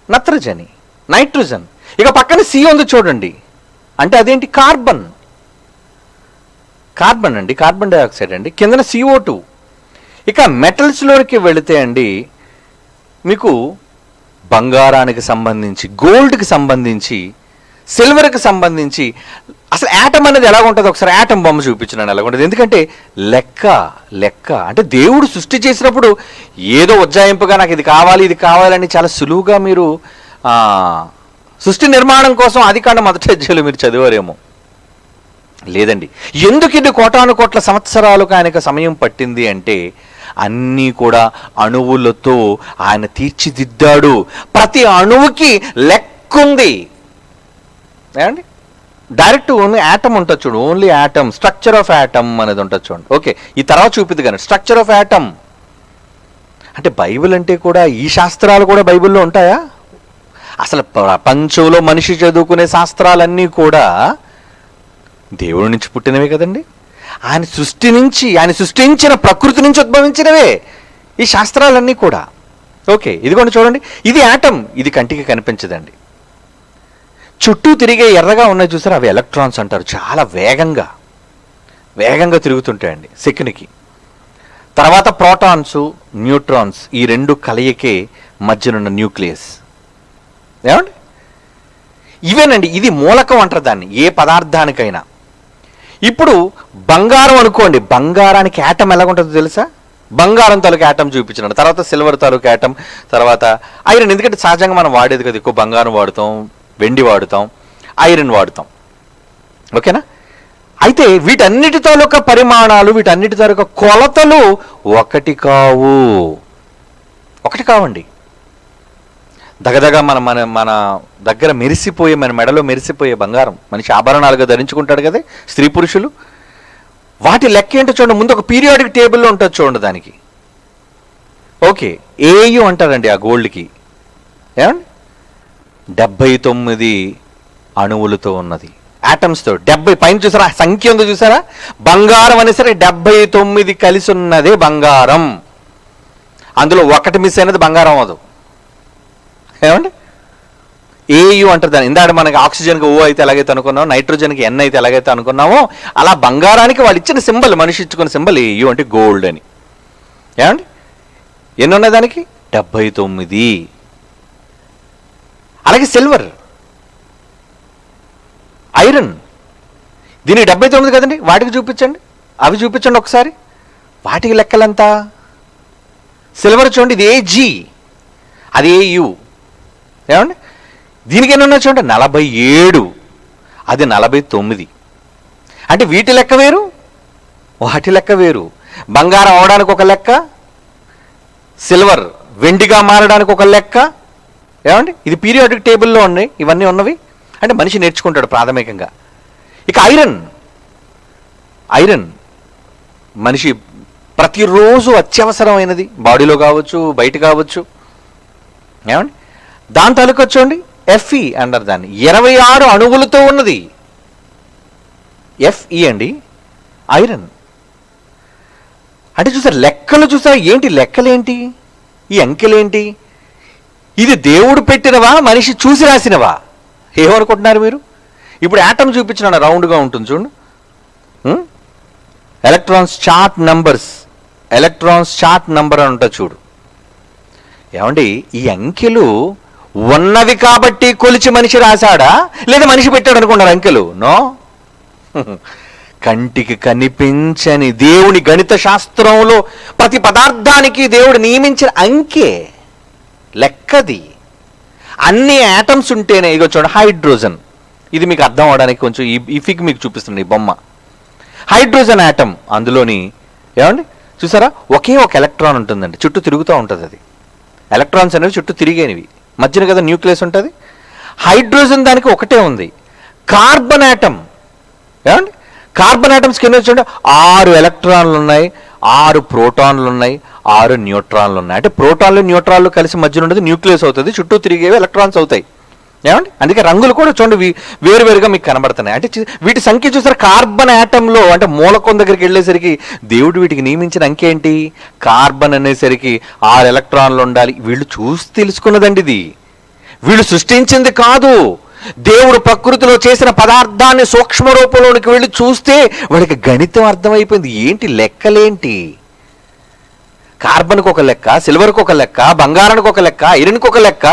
నత్రజని, నైట్రోజన్. ఇక పక్కన సి ఉంది చూడండి, అంటే అదేంటి కార్బన్. కార్బన్ అండి, కార్బన్ డైఆక్సైడ్ అండి. కిందన CO2. ఇక మెటల్స్లోకి వెళితే అండి మీకు బంగారానికి సంబంధించి, గోల్డ్కి సంబంధించి, సిల్వర్కి సంబంధించి అసలు యాటమ్ అనేది ఎలా ఉంటుంది ఒకసారి యాటమ్ బొమ్మ చూపించినాను ఎలా ఉంటుంది. ఎందుకంటే లెక్క అంటే దేవుడు సృష్టి చేసినప్పుడు ఏదో ఉజ్జాయింపుగా నాకు ఇది కావాలి ఇది కావాలని చాలా సులువుగా మీరు సృష్టి నిర్మాణం కోసం ఆదికాండం మొదటి అధ్యాయంలో మీరు చదివారేమో. లేదండి, ఎందుకు ఇది కోటాను కోట్ల సంవత్సరాలకు ఆయనకు సమయం పట్టింది అంటే అన్నీ కూడా అణువులతో ఆయన తీర్చిదిద్దాడు. ప్రతి అణువుకి లెక్కుంది. ఏమండి డైరెక్ట్ ఓన్లీ యాటమ్ ఉంటుంది చూడు, only atom, structure of atom అనేది ఉంటుంది చూడండి. ఓకే, ఈ తర్వాత చూపిద్ది కానీ స్ట్రక్చర్ ఆఫ్ యాటమ్ అంటే బైబిల్ అంటే కూడా ఈ శాస్త్రాలు కూడా బైబిల్లో ఉంటాయా? అసలు ప్రపంచంలో మనిషి చదువుకునే శాస్త్రాలన్నీ కూడా దేవుడి నుంచి పుట్టినవే కదండి. ఆయన సృష్టి నుంచి, ఆయన సృష్టించిన ప్రకృతి నుంచి ఉద్భవించినవే ఈ శాస్త్రాలన్నీ కూడా. ఓకే, ఇదిగోండి చూడండి, ఇది యాటమ్, ఇది కంటికి కనిపించదండి. చుట్టూ తిరిగే ఎర్రగా ఉన్నాయి చూసారు, అవి ఎలక్ట్రాన్స్ అంటారు. చాలా వేగంగా తిరుగుతుంటాయండి సెకండ్కి. తర్వాత ప్రోటాన్స్, న్యూట్రాన్స్, ఈ రెండు కలయికే మధ్యనున్న న్యూక్లియస్. ఏమండి ఇవేనండి, ఇది మూలకం అంటారు దాన్ని ఏ పదార్థానికైనా. ఇప్పుడు బంగారం అనుకోండి, బంగారానికి యాటమ్ ఎలాగుంటుందో తెలుసా? బంగారం తాలూకు యాటమ్ చూపించినాడు, తర్వాత సిల్వర్ తాలూకు యాటమ్, తర్వాత ఐరన్. ఎందుకంటే సహజంగా మనం వాడేది కదా, ఎక్కువ బంగారం వాడుతాం, వెండి వాడుతాం, ఐరన్ వాడుతాం. ఓకేనా? అయితే వీటన్నిటి తాలూకా పరిమాణాలు, వీటన్నిటి తాలూకా కొలతలు ఒకటి కావండి. దగదగా మన దగ్గర మెరిసిపోయే, మన మెడలో మెరిసిపోయే బంగారం మనిషి ఆభరణాలుగా ధరించుకుంటాడు కదా స్త్రీ పురుషులు. వాటి లెక్క ఏంటో చూడండి, ముందు ఒక పీరియాడిక్ టేబుల్లో ఉంటుంది చూడండి దానికి. ఓకే, ఏయు అంటారండి ఆ గోల్డ్కి. ఏమండి 79 అణువులతో ఉన్నది, యాటమ్స్తో. 70 పైన చూసారా సంఖ్య ఉందో చూసారా? బంగారం అనేసరికి 79 కలిసి ఉన్నదే బంగారం. అందులో ఒకటి మిస్ అయినది బంగారం అవ్వదు. ఏమండి ఏయు అంటారు దాన్ని. ఇందాక మనకి ఆక్సిజన్కి ఓ అయితే ఎలాగైతే అనుకున్నామో, నైట్రోజన్కి ఎన్ అయితే ఎలాగైతే అనుకున్నామో, అలా బంగారానికి వాళ్ళు ఇచ్చిన సింబల్, మనిషి ఇచ్చుకున్న సింబల్ ఏయు అంటే గోల్డ్ అని. ఏమండి ఎన్ని ఉన్నాయి దానికి? 79. అలాగే సిల్వర్, ఐరన్, దీనికి 79 కదండి. వాటికి చూపించండి, అవి చూపించండి ఒకసారి, వాటికి లెక్కలంతా. సిల్వర్ చూడండి, ఇది AG, అది AU. ఏమండి దీనికి ఎన్ని ఉన్నాయి చూడండి, 47, అది 49. అంటే వీటి లెక్క వేరు, వాటి లెక్క వేరు. బంగారం అవడానికి ఒక లెక్క, సిల్వర్ వెండిగా మారడానికి ఒక లెక్క. ఏమండి ఇది పీరియాడిక్ టేబుల్లో ఉన్నాయి ఇవన్నీ ఉన్నవి. అంటే మనిషి నేర్చుకుంటాడు ప్రాథమికంగా. ఇక ఐరన్ మనిషి ప్రతిరోజు అత్యవసరమైనది, బాడీలో కావచ్చు, బయట కావచ్చు. ఏమండి దాని తాలూకు వచ్చండి Fe అంటారు దాన్ని. 26 అణువులతో ఉన్నది Fe అండి, ఐరన్. అంటే చూసారు లెక్కలు, చూసారు ఏంటి లెక్కలేంటి, ఈ అంకెలేంటి? ఇది దేవుడు పెట్టినవా, మనిషి చూసి రాసినవా? ఏమనుకుంటున్నారు మీరు? ఇప్పుడు యాటమ్ చూపించిన రౌండ్గా ఉంటుంది చూడండి, ఎలక్ట్రాన్స్ చార్ట్ నంబర్ అని ఉంటుంది చూడు. ఏమండి ఈ అంకెలు ఉన్నవి కాబట్టి కొలిచి మనిషి రాశాడా, లేదా మనిషి పెట్టాడు అనుకున్నారు అంకెలు? నో, కంటికి కనిపించని దేవుని గణిత శాస్త్రంలో ప్రతి పదార్థానికి దేవుడు నియమించిన అంకె, లెక్కది. అన్ని యాటమ్స్ ఉంటేనే, ఇగో చూడండి హైడ్రోజన్ ఇది మీకు అర్థం అవడానికి కొంచెం ఈ ఫిగ్ మీకు చూపిస్తుంది ఈ బొమ్మ. హైడ్రోజన్ ఆటమ్, అందులోని ఏమండి చూసారా ఒకే ఒక ఎలక్ట్రాన్ ఉంటుందండి, చుట్టూ తిరుగుతూ ఉంటుంది. అది ఎలక్ట్రాన్స్ అనేవి చుట్టూ తిరిగేనివి, మధ్యన కదా న్యూక్లియస్ ఉంటుంది. హైడ్రోజన్ దానికి ఒకటే ఉంది. కార్బన్ ఆటమ్ ఏమండి, కార్బన్ ఆటమ్స్కి ఎన్ని వచ్చి 6 ఎలక్ట్రాన్లు ఉన్నాయి, 6 ప్రోటాన్లు ఉన్నాయి, 6 న్యూట్రాన్లు ఉన్నాయి. అంటే ప్రోటాన్లు న్యూట్రాన్లు కలిసి మధ్యన ఉండేది న్యూక్లియస్ అవుతుంది, చుట్టూ తిరిగేవి ఎలక్ట్రాన్స్ అవుతాయి. ఏమండి అందుకే రంగులు కూడా చూడండి వేరువేరుగా మీకు కనబడుతున్నాయి. అంటే వీటి సంఖ్య చూసారు కార్బన్ ఆటంలో, అంటే మూలకం దగ్గరికి వెళ్ళేసరికి దేవుడు వీటికి నియమించిన అంకె ఏంటి, కార్బన్ అనేసరికి 6 ఎలక్ట్రాన్లు ఉండాలి. వీళ్ళు చూసి తెలుసుకున్నదండి, ఇది వీళ్ళు సృష్టించింది కాదు. దేవుడు ప్రకృతిలో చేసిన పదార్థాన్ని సూక్ష్మ రూపంలోనికి వెళ్ళి చూస్తే వాడికి గణితం అర్థమైపోయింది. ఏంటి లెక్కలేంటి, కార్బన్కి ఒక లెక్క, సిల్వర్కి ఒక లెక్క, బంగారానికి ఒక లెక్క, ఐరన్కి ఒక లెక్క,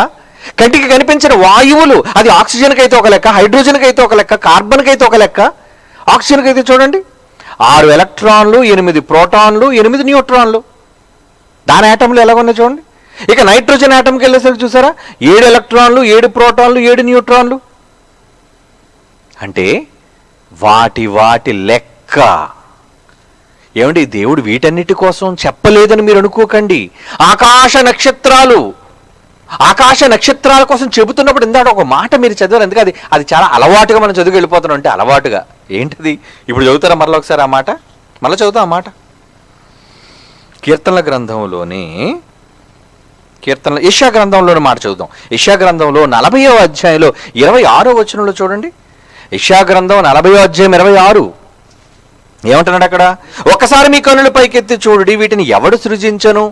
కంటికి కనిపించిన వాయువులు అది ఆక్సిజన్కి అయితే ఒక లెక్క, హైడ్రోజన్కి అయితే ఒక లెక్క, కార్బన్కి అయితే ఒక లెక్క, ఆక్సిజన్కి అయితే చూడండి 6 ఎలక్ట్రాన్లు, 8 ప్రోటాన్లు, 8 న్యూట్రాన్లు. దాని ఆటంలో ఎలా ఉన్నాయి చూడండి. ఇక నైట్రోజన్ ఆటంకి వెళ్ళేసరికి చూసారా 7 ఎలక్ట్రాన్లు, 7 ప్రోటాన్లు, 7 న్యూట్రాన్లు. అంటే వాటి లెక్క ఏమండి. దేవుడు వీటన్నిటి కోసం చెప్పలేదని మీరు అనుకోకండి. ఆకాశ నక్షత్రాల కోసం చెబుతున్నప్పుడు ఇందాక ఒక మాట మీరు చదివారు, ఎందుకంటే అది చాలా అలవాటుగా మనం చదువు వెళ్ళిపోతున్నాం. అంటే అలవాటుగా ఏంటిది, ఇప్పుడు చదువుతారా మరలా ఒకసారి ఆ మాట, మళ్ళీ చదువుతాం ఆ మాట. కీర్తనల గ్రంథంలోని యెషయా గ్రంథంలోని మాట చదువుదాం. యెషయా గ్రంథంలో 40వ అధ్యాయంలో 26వ వచనంలో చూడండి. యెషయా గ్రంథం 40వ అధ్యాయం 26 ఏమంటున్నాడు అక్కడ, ఒక్కసారి మీ కన్నుల పైకెత్తి చూడండి, వీటిని ఎవడు సృజించను.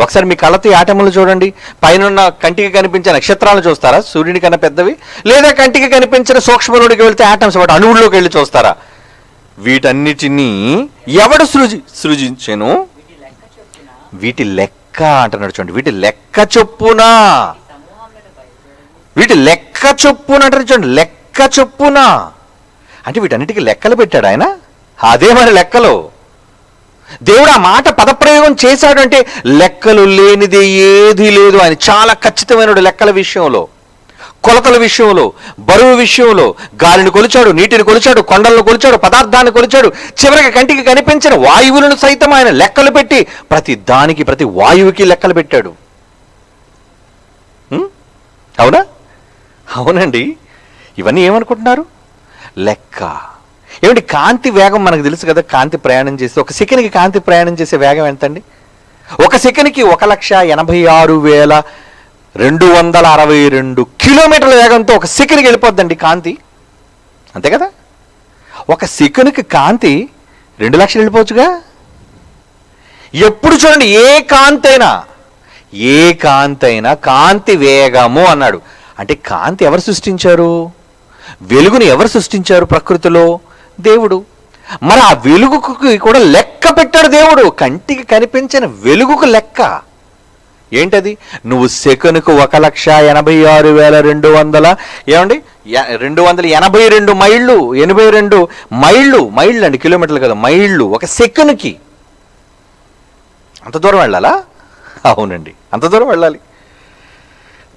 ఒకసారి మీ కళ్ళతో ఆటములు చూడండి. పైన కంటికి కనిపించే నక్షత్రాలు చూస్తారా, సూర్యుని కన్నా పెద్దవి, లేదా కంటికి కనిపించిన సూక్ష్మలోకి వెళ్తే ఆటమ్స్ వాటి అణువుల్లోకి వెళ్ళి చూస్తారా. వీటన్నిటినీ ఎవడు సృజించెను, వీటి లెక్క అంటున్నాడు చూడండి. వీటి లెక్క చొప్పున అంటారు చూడండి, లెక్క చొప్పున. అంటే వీటన్నిటికీ లెక్కలు పెట్టాడు ఆయన. అదే మరి లెక్కలు. దేవుడు ఆ మాట పదప్రయోగం చేశాడు అంటే లెక్కలు లేనిది ఏదీ లేదు. ఆయన చాలా ఖచ్చితమైన లెక్కల విషయంలో, కొలతల విషయంలో, బరువు విషయంలో. గాలిని కొలిచాడు, నీటిని కొలిచాడు, కొండలను కొలిచాడు, పదార్థాన్ని కొలిచాడు, చివరికి కంటికి కనిపించిన వాయువులను సైతం ఆయన లెక్కలు పెట్టి ప్రతి దానికి, ప్రతి వాయువుకి లెక్కలు పెట్టాడు. అవునా? అవునండి. ఇవన్నీ ఏమనుకుంటున్నారు, లెక్క. ఏమిటి కాంతి వేగం మనకు తెలుసు కదా. కాంతి ప్రయాణం చేస్తే ఒక సెకండ్కి కాంతి ప్రయాణం చేసే వేగం ఎంతండి? ఒక సెకండ్కి 1,86,262 కిలోమీటర్ల వేగంతో ఒక సెకండ్కి వెళ్ళిపోద్దండి కాంతి. అంతే కదా. ఒక సెకండ్కి కాంతి 2 లక్షలు వెళ్ళిపోవచ్చుగా. ఎప్పుడు చూడండి ఏ కాంతి అయినా కాంతి వేగము అన్నాడు. అంటే కాంతి ఎవరు సృష్టించారు? వెలుగుని ఎవరు సృష్టించారు? ప్రకృతిలో దేవుడు. మరి ఆ వెలుగుకు కూడా లెక్క పెట్టాడు దేవుడు. కంటికి కనిపించిన వెలుగుకు లెక్క ఏంటది? నువ్వు సెకనుకు 1,86,200 ఏమండి 282 మైళ్ళు, 82 మైళ్ళు అండి, కిలోమీటర్లు కదా, మైళ్ళు ఒక సెకనుకి. అంత దూరం వెళ్ళాలా? అవునండి, అంత దూరం వెళ్ళాలి.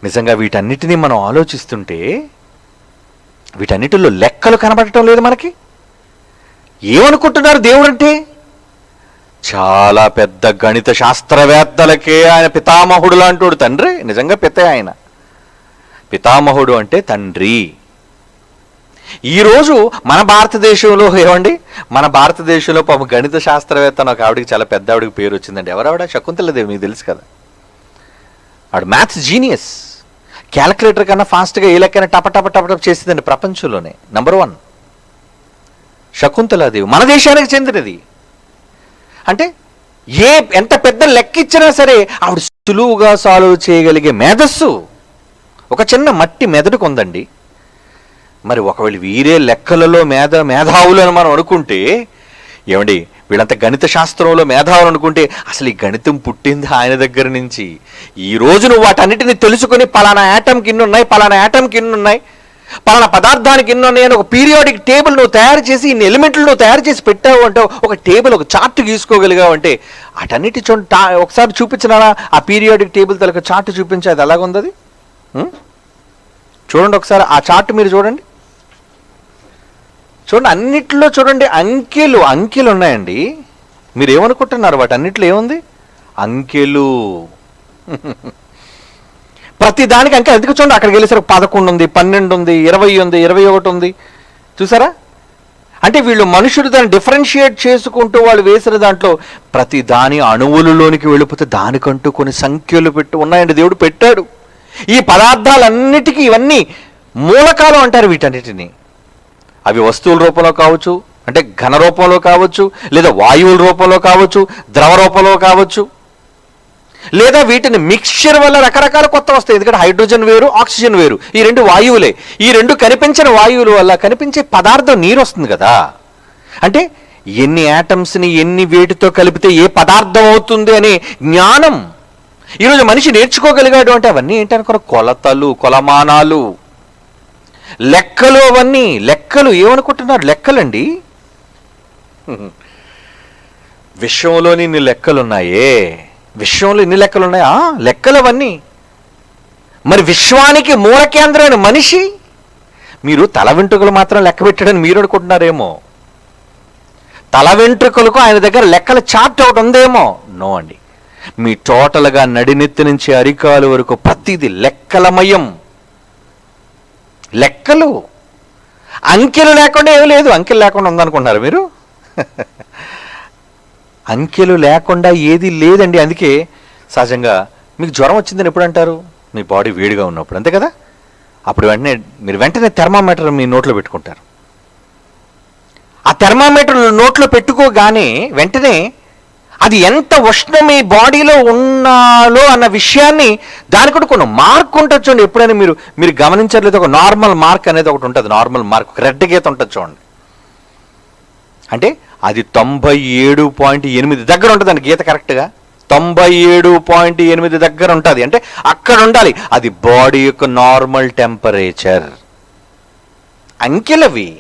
నిజంగా వీటన్నిటినీ మనం ఆలోచిస్తుంటే వీటన్నిటిలో లెక్కలు కనబడటం లేదు మనకి. ఏమనుకుంటున్నారు దేవుడు అంటే? చాలా పెద్ద గణిత శాస్త్రవేత్తలకే ఆయన పితామహుడు లాంటోడు. తండ్రి నిజంగా ఆయన పితామహుడు అంటే తండ్రి. ఈరోజు మన భారతదేశంలో మన భారతదేశంలో పాపం గణిత శాస్త్రవేత్త ఒక ఆవిడికి చాలా పెద్ద ఆవిడికి పేరు వచ్చిందండి. ఎవరావిడ? శకుంతలదేవి. మీకు తెలుసు కదా. ఆవిడ మ్యాథ్స్ జీనియస్. క్యాలిక్యులేటర్ కన్నా ఫాస్ట్గా ఏ లెక్కైనా టప చేసిందండి ప్రపంచంలోనే. నంబర్ 1 శకుంతలాదేవి. మన దేశానికి చెందినది. అంటే ఎంత పెద్ద లెక్క ఇచ్చినా సరే ఆవిడ సులువుగా సాల్వ్ చేయగలిగే మేధస్సు ఒక చిన్న మట్టి మెదడుకు ఉందండి. మరి ఒకవేళ వీరే లెక్కలలో మేధావులు అని మనం అనుకుంటే, ఏమండి వీళ్ళంతా గణిత శాస్త్రంలో మేధావులు అనుకుంటే అసలు ఈ గణితం పుట్టింది ఆయన దగ్గర నుంచి. ఈ రోజు నువ్వు వాటన్నిటిని తెలుసుకొని పలానా యాటంకి ఇన్ని ఉన్నాయి, పలానా యాటంకి ఇన్ని ఉన్నాయి, పలానా పదార్థానికి ఇన్ని ఉన్నాయి అని ఒక పీరియాడిక్ టేబుల్ నువ్వు తయారు చేసి, ఇన్ని ఎలిమెంట్లు నువ్వు తయారు చేసి పెట్టావు అంటే, ఒక టేబుల్, ఒక చార్ట్ గీసుకోగలిగావు అంటే, అటన్నిటి ఒకసారి చూపించినారా ఆ పీరియాడిక్ టేబుల్ తలక చార్ట్ చూపించి అది ఎలాగుంది అది? చూడండి ఒకసారి ఆ చార్ట్ మీరు చూడండి. చూడండి, అన్నిట్లో చూడండి అంకెలు ఉన్నాయండి. మీరు ఏమనుకుంటున్నారు? వాటి అన్నిట్లో ఏముంది? అంకెలు. ప్రతి దానికి అంకె. అందుకే చూడండి, అక్కడికి వెళ్ళేసరికి 11 ఉంది, 12 ఉంది, 20 ఉంది, 21 ఉంది. చూసారా? అంటే వీళ్ళు మనుషులు దాన్ని డిఫరెన్షియేట్ చేసుకుంటూ వాళ్ళు వేసిన దాంట్లో ప్రతి దాని అణువులలోనికి వెళ్ళిపోతే దానికంటూ కొన్ని సంఖ్యలు ఉన్నాయండి. దేవుడు పెట్టాడు. ఈ పదార్థాలన్నిటికీ ఇవన్నీ మూలకాలు అంటారు వీటన్నిటిని. అవి వస్తువుల రూపంలో కావచ్చు, అంటే ఘన రూపంలో కావచ్చు, లేదా వాయువుల రూపంలో కావచ్చు, ద్రవ రూపంలో కావచ్చు, లేదా వీటిని మిక్స్చర్ వల్ల రకరకాల కొత్త వస్తాయి. ఎందుకంటే హైడ్రోజన్ వేరు, ఆక్సిజన్ వేరు, ఈ రెండు వాయువులే. ఈ రెండు కనిపించిన వాయువుల వల్ల కనిపించే పదార్థం నీరు వస్తుంది కదా. అంటే ఎన్ని యాటమ్స్ని ఎన్ని వేటితో కలిపితే ఏ పదార్థం అవుతుంది అనే జ్ఞానం ఈరోజు మనిషి నేర్చుకోగలిగాడు. అంటే అవన్నీ ఏంటనుకో, కొలతలు, కొలమానాలు, లెక్కలు. అవన్నీ లెక్కలు. ఏమనుకుంటున్నారు? లెక్కలండి. విశ్వంలోని ఇన్ని లెక్కలున్నాయే, విశ్వంలో ఇన్ని లెక్కలున్నాయా? లెక్కలు అవన్నీ. మరి విశ్వానికి మూల కేంద్రమైన మనిషి, మీరు తల వెంట్రుకలు మాత్రం లెక్క పెట్టాడని మీరు అనుకుంటున్నారేమో. తల వెంట్రుకలకు ఆయన దగ్గర లెక్కల చార్ట్ ఒకటి ఉందేమో. నో అండి. మీ టోటల్గా నడినెత్తి నుంచి అరికాలు వరకు ప్రతిదీ లెక్కలమయం. లెక్కలు. అంకెలు లేకుండా ఏమీ లేదు. అంకెలు లేకుండా ఉందనుకుంటున్నారు మీరు? అంకెలు లేకుండా ఏది లేదండి. అందుకే సహజంగా మీకు జ్వరం వచ్చిందని ఎప్పుడు అంటారు? మీ బాడీ వేడిగా ఉన్నప్పుడు, అంతే కదా. అప్పుడు మీరు వెంటనే థెర్మామీటర్ మీ నోట్లో పెట్టుకుంటారు. ఆ థెర్మామీటర్ నోట్లో పెట్టుకోగానే వెంటనే అది ఎంత ఉష్ణం మీ బాడీలో ఉన్నాలో అన్న విషయాన్ని, దానికి కూడా కొన్ని మార్క్ ఉంటుంది చూడండి. ఎప్పుడైనా మీరు గమనించట్లేదు, ఒక నార్మల్ మార్క్ అనేది ఒకటి ఉంటుంది. నార్మల్ మార్క్, రెడ్ గీత ఉంటుంది చూడండి. అంటే అది 97.8 దగ్గర ఉంటుందండి గీత. కరెక్ట్గా 97.8 దగ్గర ఉంటుంది. అంటే అక్కడ ఉండాలి. అది బాడీ యొక్క నార్మల్ టెంపరేచర్. అంకెలవి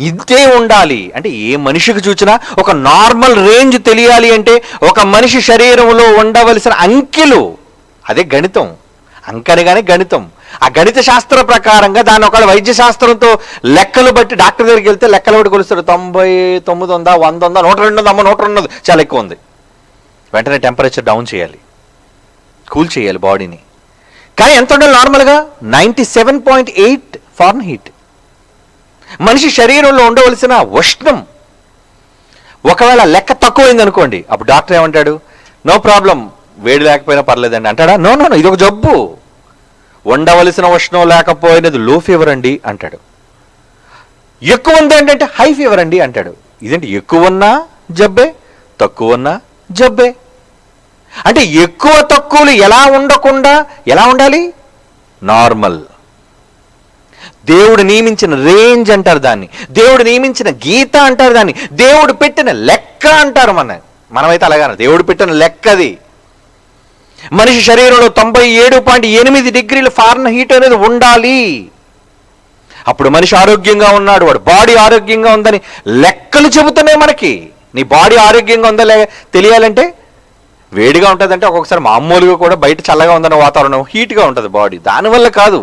ఇంతే ఉండాలి. అంటే ఏ మనిషికి చూసినా ఒక నార్మల్ రేంజ్ తెలియాలి అంటే ఒక మనిషి శరీరంలో ఉండవలసిన అంకెలు, అదే గణితం. అంకనగానే గణితం. ఆ గణిత శాస్త్ర ప్రకారంగా దాన్ని ఒకవేళ వైద్య శాస్త్రంతో లెక్కలు బట్టి డాక్టర్ దగ్గరికి వెళ్తే లెక్కలు బట్టి కొలుస్తారు. 99 ఉందా, 100 ఉందా, 102 ఉందా, 102 ఉంది, చాలా ఎక్కువ ఉంది. వెంటనే టెంపరేచర్ డౌన్ చేయాలి, కూల్ చేయాలి బాడీని. కానీ ఎంత ఉండాలి నార్మల్గా? 97.8 ఫారెన్హీట్. మనిషి శరీరంలో ఉండవలసిన ఉష్ణం. ఒకవేళ లెక్క తక్కువైంది అనుకోండి, అప్పుడు డాక్టర్ ఏమంటాడు? నో ప్రాబ్లం, వేడి లేకపోయినా పర్లేదండి అంటాడా? నో, ఇది ఒక జబ్బు. ఉండవలసిన ఉష్ణం లేకపోయినది లో ఫీవర్ అండి అంటాడు. ఎక్కువ ఉంది ఏంటంటే హై ఫీవర్ అండి అంటాడు. ఇదేంటి? ఎక్కువ ఉన్నా జబ్బే, తక్కువ ఉన్నా జబ్బే. అంటే ఎక్కువ తక్కువలు ఎలా ఉండకుండా ఎలా ఉండాలి? నార్మల్. దేవుడు నియమించిన రేంజ్ అంటారు దాన్ని, దేవుడు నియమించిన గీత అంటారు దాన్ని, దేవుడు పెట్టిన లెక్క అంటారు. మనమైతే అలాగా దేవుడు పెట్టిన లెక్కది. మనిషి శరీరంలో 97.8 డిగ్రీల ఫారెన్హీట్ అనేది ఉండాలి. అప్పుడు మనిషి ఆరోగ్యంగా ఉన్నాడు, వాడు బాడీ ఆరోగ్యంగా ఉందని లెక్కలు చెబుతున్నాయి మనకి. నీ బాడీ ఆరోగ్యంగా ఉందా తెలియాలంటే వేడిగా ఉంటుందంటే ఒక్కొక్కసారి మామూలుగా కూడా బయట చల్లగా ఉందన్న వాతావరణం హీట్గా ఉంటుంది బాడీ. దానివల్ల కాదు,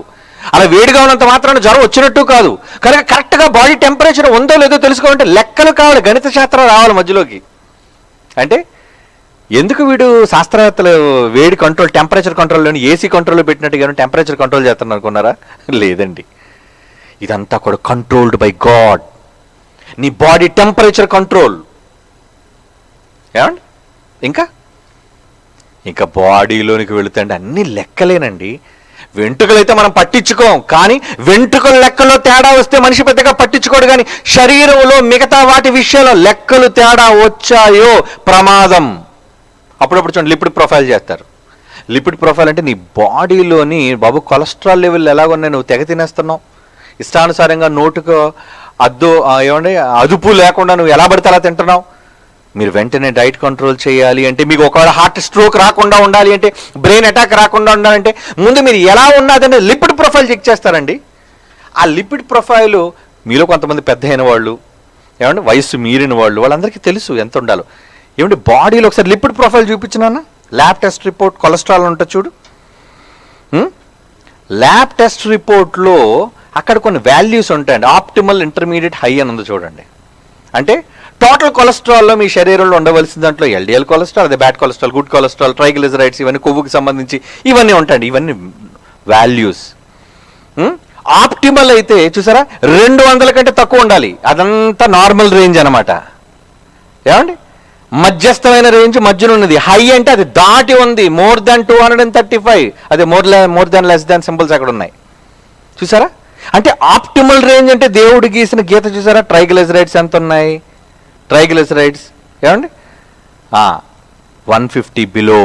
అలా వేడిగా ఉన్నంత మాత్రాన జ్వరం వచ్చినట్టు కాదు. కనుక కరెక్ట్గా బాడీ టెంపరేచర్ ఉందో లేదో తెలుసుకోవాలంటే లెక్కలు కావాలి, గణిత శాస్త్రం రావాలి మధ్యలోకి. అంటే ఎందుకు వీడు శాస్త్రవేత్తలు వేడి కంట్రోల్, టెంపరేచర్ కంట్రోల్లోని ఏసీ కంట్రోల్లో పెట్టినట్టుగా టెంపరేచర్ కంట్రోల్ చేస్తున్నారు అనుకున్నారా? లేదండి. ఇదంతా కూడా కంట్రోల్డ్ బై గాడ్. నీ బాడీ టెంపరేచర్ కంట్రోల్. ఏమండి? ఇంకా బాడీలోనికి వెళుతుంటే అన్ని లెక్కలేనండి. వెంట్రుకలైతే మనం పట్టించుకోం, కానీ వెంట్రుకల లెక్కలో తేడా వస్తే మనిషి పెద్దగా పట్టించుకోడు. కానీ శరీరంలో మిగతా వాటి విషయంలో లెక్కలు తేడా వచ్చాయో ప్రమాదం. అప్పుడప్పుడు చూడండి లిపిడ్ ప్రొఫైల్ చేస్తారు. లిపిడ్ ప్రొఫైల్ అంటే నీ బాడీలోని బాబు కొలెస్ట్రాల్ లెవెల్ ఎలాగున్నాయి, నువ్వు తెగ తినేస్తున్నావు, ఇష్టానుసారంగా నోటుకు అదుపు లేకుండా నువ్వు ఎలా పడితే అలా తింటున్నావు. మీరు వెంటనే డైట్ కంట్రోల్ చేయాలి అంటే, మీకు ఒకవేళ హార్ట్ స్ట్రోక్ రాకుండా ఉండాలి అంటే, బ్రెయిన్ అటాక్ రాకుండా ఉండాలంటే ముందు మీరు ఎలా ఉన్నదంటే లిపిడ్ ప్రొఫైల్ చెక్ చేస్తారండి. ఆ లిపిడ్ ప్రొఫైల్ మీలో కొంతమంది పెద్ద అయిన వాళ్ళు, ఏమంటే వయస్సు మీరిన వాళ్ళు, వాళ్ళందరికీ తెలుసు ఎంత ఉండాలో. ఏమంటే బాడీలో ఒకసారి లిపిడ్ ప్రొఫైల్ చూపించినానా, ల్యాబ్ టెస్ట్ రిపోర్ట్, కొలెస్ట్రాల్ ఉంటుంది చూడు. ల్యాబ్ టెస్ట్ రిపోర్ట్లో అక్కడ కొన్ని వాల్యూస్ ఉంటాయండి. ఆప్టిమల్, ఇంటర్మీడియట్, హై అని ఉంది చూడండి. అంటే టోటల్ కొలెస్ట్రాల్లో మీ శరీరంలో ఉండవలసిన దాంట్లో ఎల్డిఎల్ కొలెస్ట్రాల్, అదే bad cholesterol, good cholesterol, triglycerides, ఇవన్నీ కొవ్వుకి సంబంధించి ఇవన్నీ ఉంటాయండి. ఇవన్నీ వాల్యూస్. ఆప్టిమల్ అయితే చూసారా 200 కంటే తక్కువ ఉండాలి. అదంతా నార్మల్ రేంజ్ అనమాట. ఏమండి, మధ్యస్థమైన రేంజ్ మధ్యలో ఉన్నది. హై అంటే అది దాటి ఉంది, మోర్ దాన్ 235, అదే more than less than symbols అక్కడ ఉన్నాయి చూసారా. అంటే ఆప్టిమల్ రేంజ్ అంటే దేవుడు గీసిన గీత చూసారా. ట్రైగ్లిజరైడ్స్ ఎంత ఉన్నాయి? ట్రైగ్లిజరైడ్స్ ఏమండి 150 బిలో,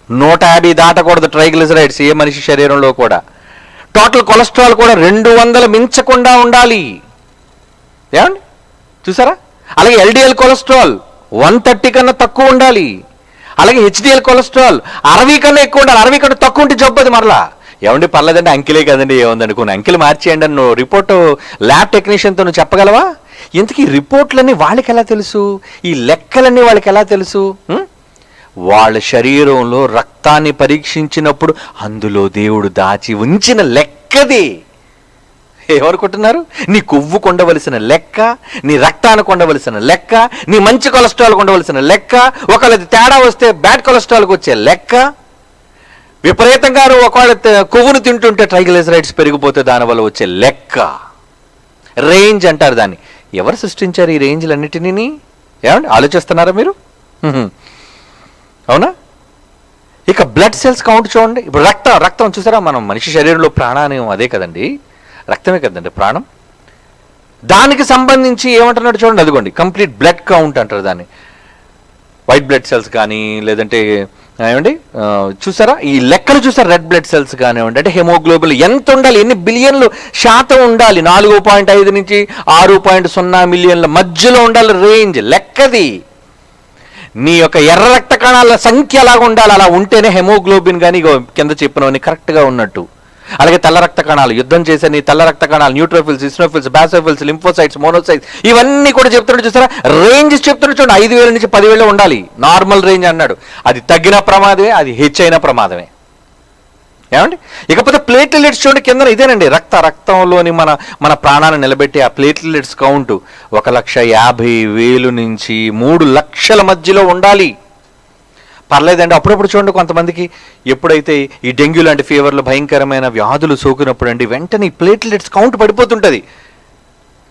150 దాటకూడదు ట్రైగ్లిజరైడ్స్ ఏ మనిషి శరీరంలో కూడా. టోటల్ కొలెస్ట్రాల్ కూడా 200 మించకుండా ఉండాలి. ఏమండి చూసారా. అలాగే ఎల్డిఎల్ కొలెస్ట్రాల్ 130 కన్నా తక్కువ ఉండాలి. అలాగే హెచ్డిఎల్ కొలెస్ట్రాల్ 60 కన్నా ఎక్కువ ఉండాలి. 60 కన్నా తక్కువ ఉంటే జబ్బు అది మరలా. ఏమండి పర్లేదండి, అంకెలే కదండి, ఏముంది అనుకుని అంకెలు మార్చేయండి అని నువ్వు రిపోర్టు ల్యాబ్ టెక్నీషియన్తో నువ్వు చెప్పగలవా? ఇంతకీ రిపోర్ట్లన్నీ వాళ్ళకి ఎలా తెలుసు? ఈ లెక్కలన్నీ వాళ్ళకి ఎలా తెలుసు? వాళ్ళ శరీరంలో రక్తాన్ని పరీక్షించినప్పుడు అందులో దేవుడు దాచి ఉంచిన లెక్కది. ఏమనుకుంటున్నారు? నీ కొవ్వు కొండవలసిన లెక్క, నీ రక్తాన్ని కొండవలసిన లెక్క, నీ మంచి కొలెస్ట్రాల్ కొండవలసిన లెక్క, ఒకవేళ తేడా వస్తే బ్యాడ్ కొలెస్ట్రాల్కి వచ్చే లెక్క. విపరీతంగా ఒకవేళ కొవ్వును తింటుంటే ట్రైగ్లిజరైడ్స్ పెరిగిపోతే దానివల్ల వచ్చే లెక్క. రేంజ్ అంటారు దాన్ని. ఎవరు సృష్టించారు ఈ రేంజ్లన్నిటినీ? ఏమండి ఆలోచిస్తున్నారా మీరు? అవునా? ఇక బ్లడ్ సెల్స్ కౌంట్ చూడండి. ఇప్పుడు రక్తం చూసారా, మనం మనిషి శరీరంలో ప్రాణాన్ని అదే కదండి, రక్తమే కదండి ప్రాణం. దానికి సంబంధించి ఏమంటున్నాడు చూడండి, అదిగోండి కంప్లీట్ బ్లడ్ కౌంట్ అంటారు దాన్ని. వైట్ బ్లడ్ సెల్స్ కానీ లేదంటే ఏమండి చూసారా ఈ లెక్కలు చూసారా. రెడ్ బ్లడ్ సెల్స్ కానివ్వండి, అంటే హెమోగ్లోబిన్ ఎంత ఉండాలి, ఎన్ని బిలియన్లు శాతం ఉండాలి, 4.5 నుంచి 6.0 మిలియన్ల మధ్యలో ఉండాలి రేంజ్ లెక్కది. నీ యొక్క ఎర్ర రక్త కణాల సంఖ్య అలాగా ఉండాలి. అలా ఉంటేనే హెమోగ్లోబిన్ కానీ కింద చెప్పినవన్నీ కరెక్ట్గా ఉన్నట్టు. అలాగే తెల్ల రక్త కణాలు, యుద్ధం చేసే నీ తెల్ల రక్త కణాలు, neutrophils, eosinophils, basophils, lymphocytes, monocytes, ఇవన్నీ కూడా చెప్తున్నాడు చూసారా. రేంజ్ చెప్తున్నాడు చూడండి, 5,000 నుంచి 10,000 ఉండాలి నార్మల్ రేంజ్ అన్నాడు. అది తగ్గిన ప్రమాదమే, అది హెచ్చైన ప్రమాదమే. ఏమండి ఇకపోతే ప్లేట్లెట్స్ చూడండి కింద ఇదేనండి. రక్తంలోని మన ప్రాణాన్ని నిలబెట్టే ఆ ప్లేట్లెట్స్ కౌంట్ 1,50,000 నుంచి 3 లక్షల మధ్యలో ఉండాలి. పర్లేదండి. అప్పుడప్పుడు చూడండి కొంతమందికి ఎప్పుడైతే ఈ డెంగ్యూ లాంటి ఫీవర్లు భయంకరమైన వ్యాధులు సోకినప్పుడు అండి వెంటనే ఈ ప్లేట్లెట్స్ కౌంట్ పడిపోతుంటుంది.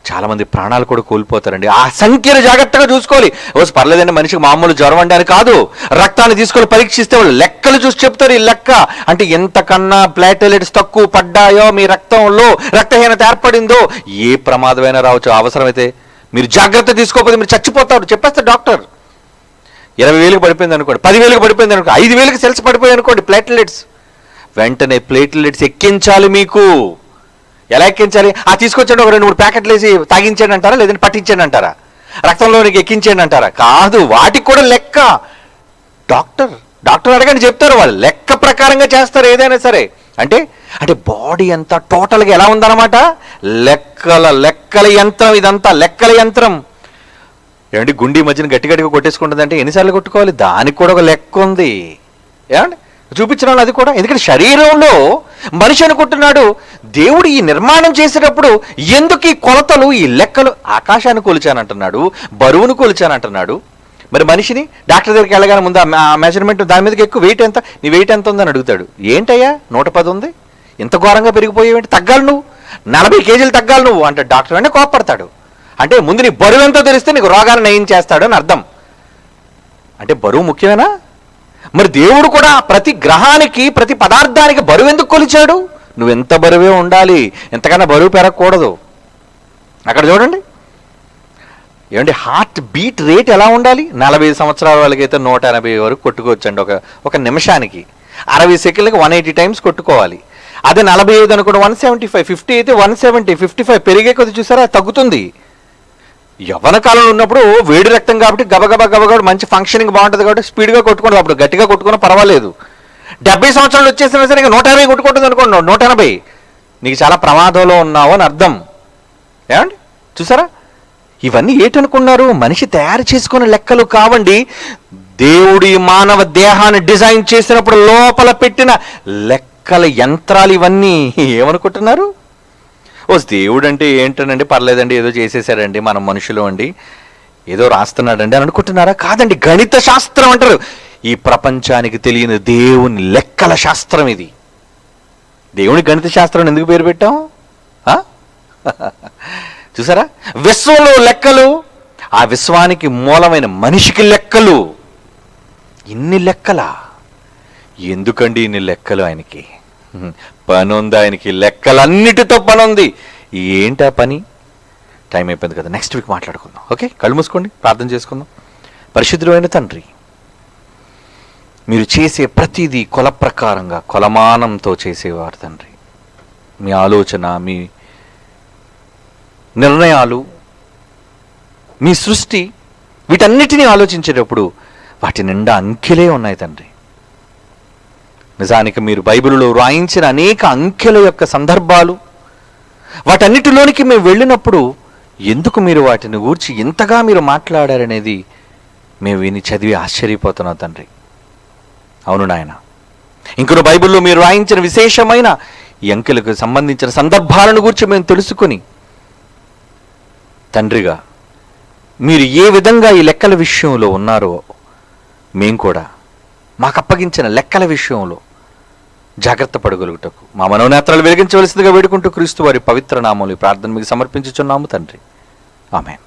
చాలామంది ప్రాణాలు కూడా కోల్పోతారండి. ఆ సంఖ్యను జాగ్రత్తగా చూసుకోవాలి. పర్లేదండి మనిషికి మామూలు జ్వరం అంటే అని కాదు, రక్తాన్ని తీసుకొని పరీక్షిస్తే వాళ్ళు లెక్కలు చూసి చెప్తారు. ఈ లెక్క అంటే ఎంతకన్నా ప్లేట్లెట్స్ తక్కువ పడ్డాయో మీ రక్తంలో, రక్తహీనత ఏర్పడిందో ఏ ప్రమాదమైనా రావచ్చు. అవసరమైతే మీరు జాగ్రత్త తీసుకోకపోతే మీరు చచ్చిపోతారు చెప్పేస్తారు డాక్టర్. 20,000కి పడిపోయింది అనుకోండి, 10,000కి పడిపోయింది అనుకోండి, 5,000కి సెల్స్ పడిపోయి అనుకోండి ప్లేట్లెట్స్, వెంటనే ప్లేట్లెట్స్ ఎక్కించాలి. మీకు ఎలా ఎక్కించాలి? ఆ తీసుకొచ్చాడు ఒక 2-3 ప్యాకెట్లు వేసి తాగించాడు అంటారా, లేదంటే పట్టించాడు అంటారా, రక్తంలోనికి ఎక్కించాడు అంటారా? కాదు, వాటికి కూడా లెక్క. డాక్టర్ అడగండి చెప్తారు. వాళ్ళు లెక్క ప్రకారంగా చేస్తారు ఏదైనా సరే. అంటే బాడీ అంతా టోటల్గా ఎలా ఉందన్నమాట, లెక్కల యంత్రం ఇదంతా, లెక్కల యంత్రం. ఏమంటే గుండీ మధ్యన గట్టిగా కొట్టేసుకుంటుందంటే ఎన్నిసార్లు కొట్టుకోవాలి, దానికి కూడా ఒక లెక్క ఉంది. ఏమండి చూపించడం అది కూడా. ఎందుకంటే శరీరంలో మనిషి అనుకుంటున్నాడు దేవుడు ఈ నిర్మాణం చేసేటప్పుడు ఎందుకు ఈ కొలతలు, ఈ లెక్కలు? ఆకాశాన్ని కొలిచానంటున్నాడు, బరువును కొలిచానంటున్నాడు. మరి మనిషిని డాక్టర్ దగ్గరికి వెళ్ళగానే ముందు ఆ మెజర్మెంట్ దాని మీదకి ఎక్కువ వెయిట్ ఎంత, నీ వెయిట్ ఎంత ఉందని అడుగుతాడు. ఏంటయ్యా 110 ఉంది, ఇంత ఘోరంగా పెరిగిపోయేంటి, తగ్గాలి నువ్వు, 40 కేజీలు తగ్గాలి నువ్వు అంటే డాక్టర్ అంటే కోపడతాడు. అంటే ముందు నీ బరువు ఎంతో తెలిస్తే నీకు రోగాన్ని నయం చేస్తాడు అని అర్థం. అంటే బరువు ముఖ్యమేనా? మరి దేవుడు కూడా ప్రతి గ్రహానికి, ప్రతి పదార్థానికి బరువు ఎందుకు కొలిచాడు? నువ్వు ఎంత బరువే ఉండాలి, ఎంతకన్నా బరువు పెరగకూడదు. అక్కడ చూడండి ఏమండి హార్ట్ బీట్ రేట్ ఎలా ఉండాలి. 40 సంవత్సరాల వాళ్ళకైతే 180 వరకు కొట్టుకోవచ్చండి ఒక నిమిషానికి. 60 సెకండ్లకి 180 టైమ్స్ కొట్టుకోవాలి. అదే 45 అనుకోండి 175, 50 అయితే 170, 55 పెరిగే కొద్ది చూసారా తగ్గుతుంది. యవ్వన కాలంలో ఉన్నప్పుడు వేడి రక్తం కాబట్టి గబగబా మంచి ఫంక్షనింగ్ బాగుంటుంది కాబట్టి స్పీడ్గా కొట్టుకోండి, అప్పుడు గట్టిగా కొట్టుకున్నా పర్వాలేదు. 70 సంవత్సరాలు వచ్చేసినా సరే 150 కొట్టుకుంటుంది అనుకోండి, 180 నీకు చాలా ప్రమాదంలో ఉన్నావు అని అర్థం. ఏమండి చూసారా ఇవన్నీ ఏంటనుకున్నారు? మనిషి తయారు చేసుకునే లెక్కలు కావండి. దేవుడి మానవ దేహాన్ని డిజైన్ చేసినప్పుడు లోపల పెట్టిన లెక్కల యంత్రాలు ఇవన్నీ. ఏమనుకుంటున్నారు? దేవుడు అంటే ఏంటనండి, పర్లేదండి, ఏదో చేసేసారండి, మనం మనుషులు అండి, ఏదో రాస్తున్నాడండి అని అనుకుంటున్నారా? కాదండి, గణిత శాస్త్రం అంటారు. ఈ ప్రపంచానికి తెలియని దేవుని లెక్కల శాస్త్రం ఇది. దేవుని గణిత శాస్త్రం ఎందుకు పేరు పెట్టాం? చూసారా, విశ్వంలో లెక్కలు, ఆ విశ్వానికి మూలమైన మనిషికి లెక్కలు. ఇన్ని లెక్కలా? ఎందుకండి ఇన్ని లెక్కలు? ఆయనకి పని ఉంది, ఆయనకి లెక్కలన్నిటితో పని ఉంది. ఏంటా పని? టైం అయిపోయింది కదా, నెక్స్ట్ వీక్ మాట్లాడుకుందాం. ఓకే, కళ్ళు మూసుకోండి, ప్రార్థన చేసుకుందాం. పరిశుద్ధుడైన తండ్రి, మీరు చేసే ప్రతిదీ కొల ప్రకారంగా, కొలమానంతో చేసేవారు తండ్రి. మీ ఆలోచన, మీ నిర్ణయాలు, మీ సృష్టి, వీటన్నిటినీ ఆలోచించేటప్పుడు వాటి నిండా అంకెలే ఉన్నాయి తండ్రి. నిజానికి మీరు బైబిల్లో వ్రాయించిన అనేక అంకెల యొక్క సందర్భాలు, వాటన్నిటిలోనికి మేము వెళ్ళినప్పుడు ఎందుకు మీరు వాటిని గూర్చి ఇంతగా మీరు మాట్లాడారనేది మేము విని చదివి ఆశ్చర్యపోతున్నాం తండ్రి. అవును నాయన, ఇంకొన బైబిల్లో మీరు వ్రాయించిన విశేషమైన ఈ అంకెలకు సంబంధించిన సందర్భాలను గురించి మేము తెలుసుకుని తండ్రిగా మీరు ఏ విధంగా ఈ లెక్కల విషయంలో ఉన్నారో మేము కూడా మాకు అప్పగించిన లెక్కల విషయంలో జాగ్రత్త పడగలుగుటకు మా మనోనేత్రాలు వెలిగించవలసిందిగా వేడుకుంటూ క్రీస్తు వారి పవిత్ర నామములో ప్రార్థన మీకు సమర్పించుచున్నాము తండ్రి. ఆమేన్.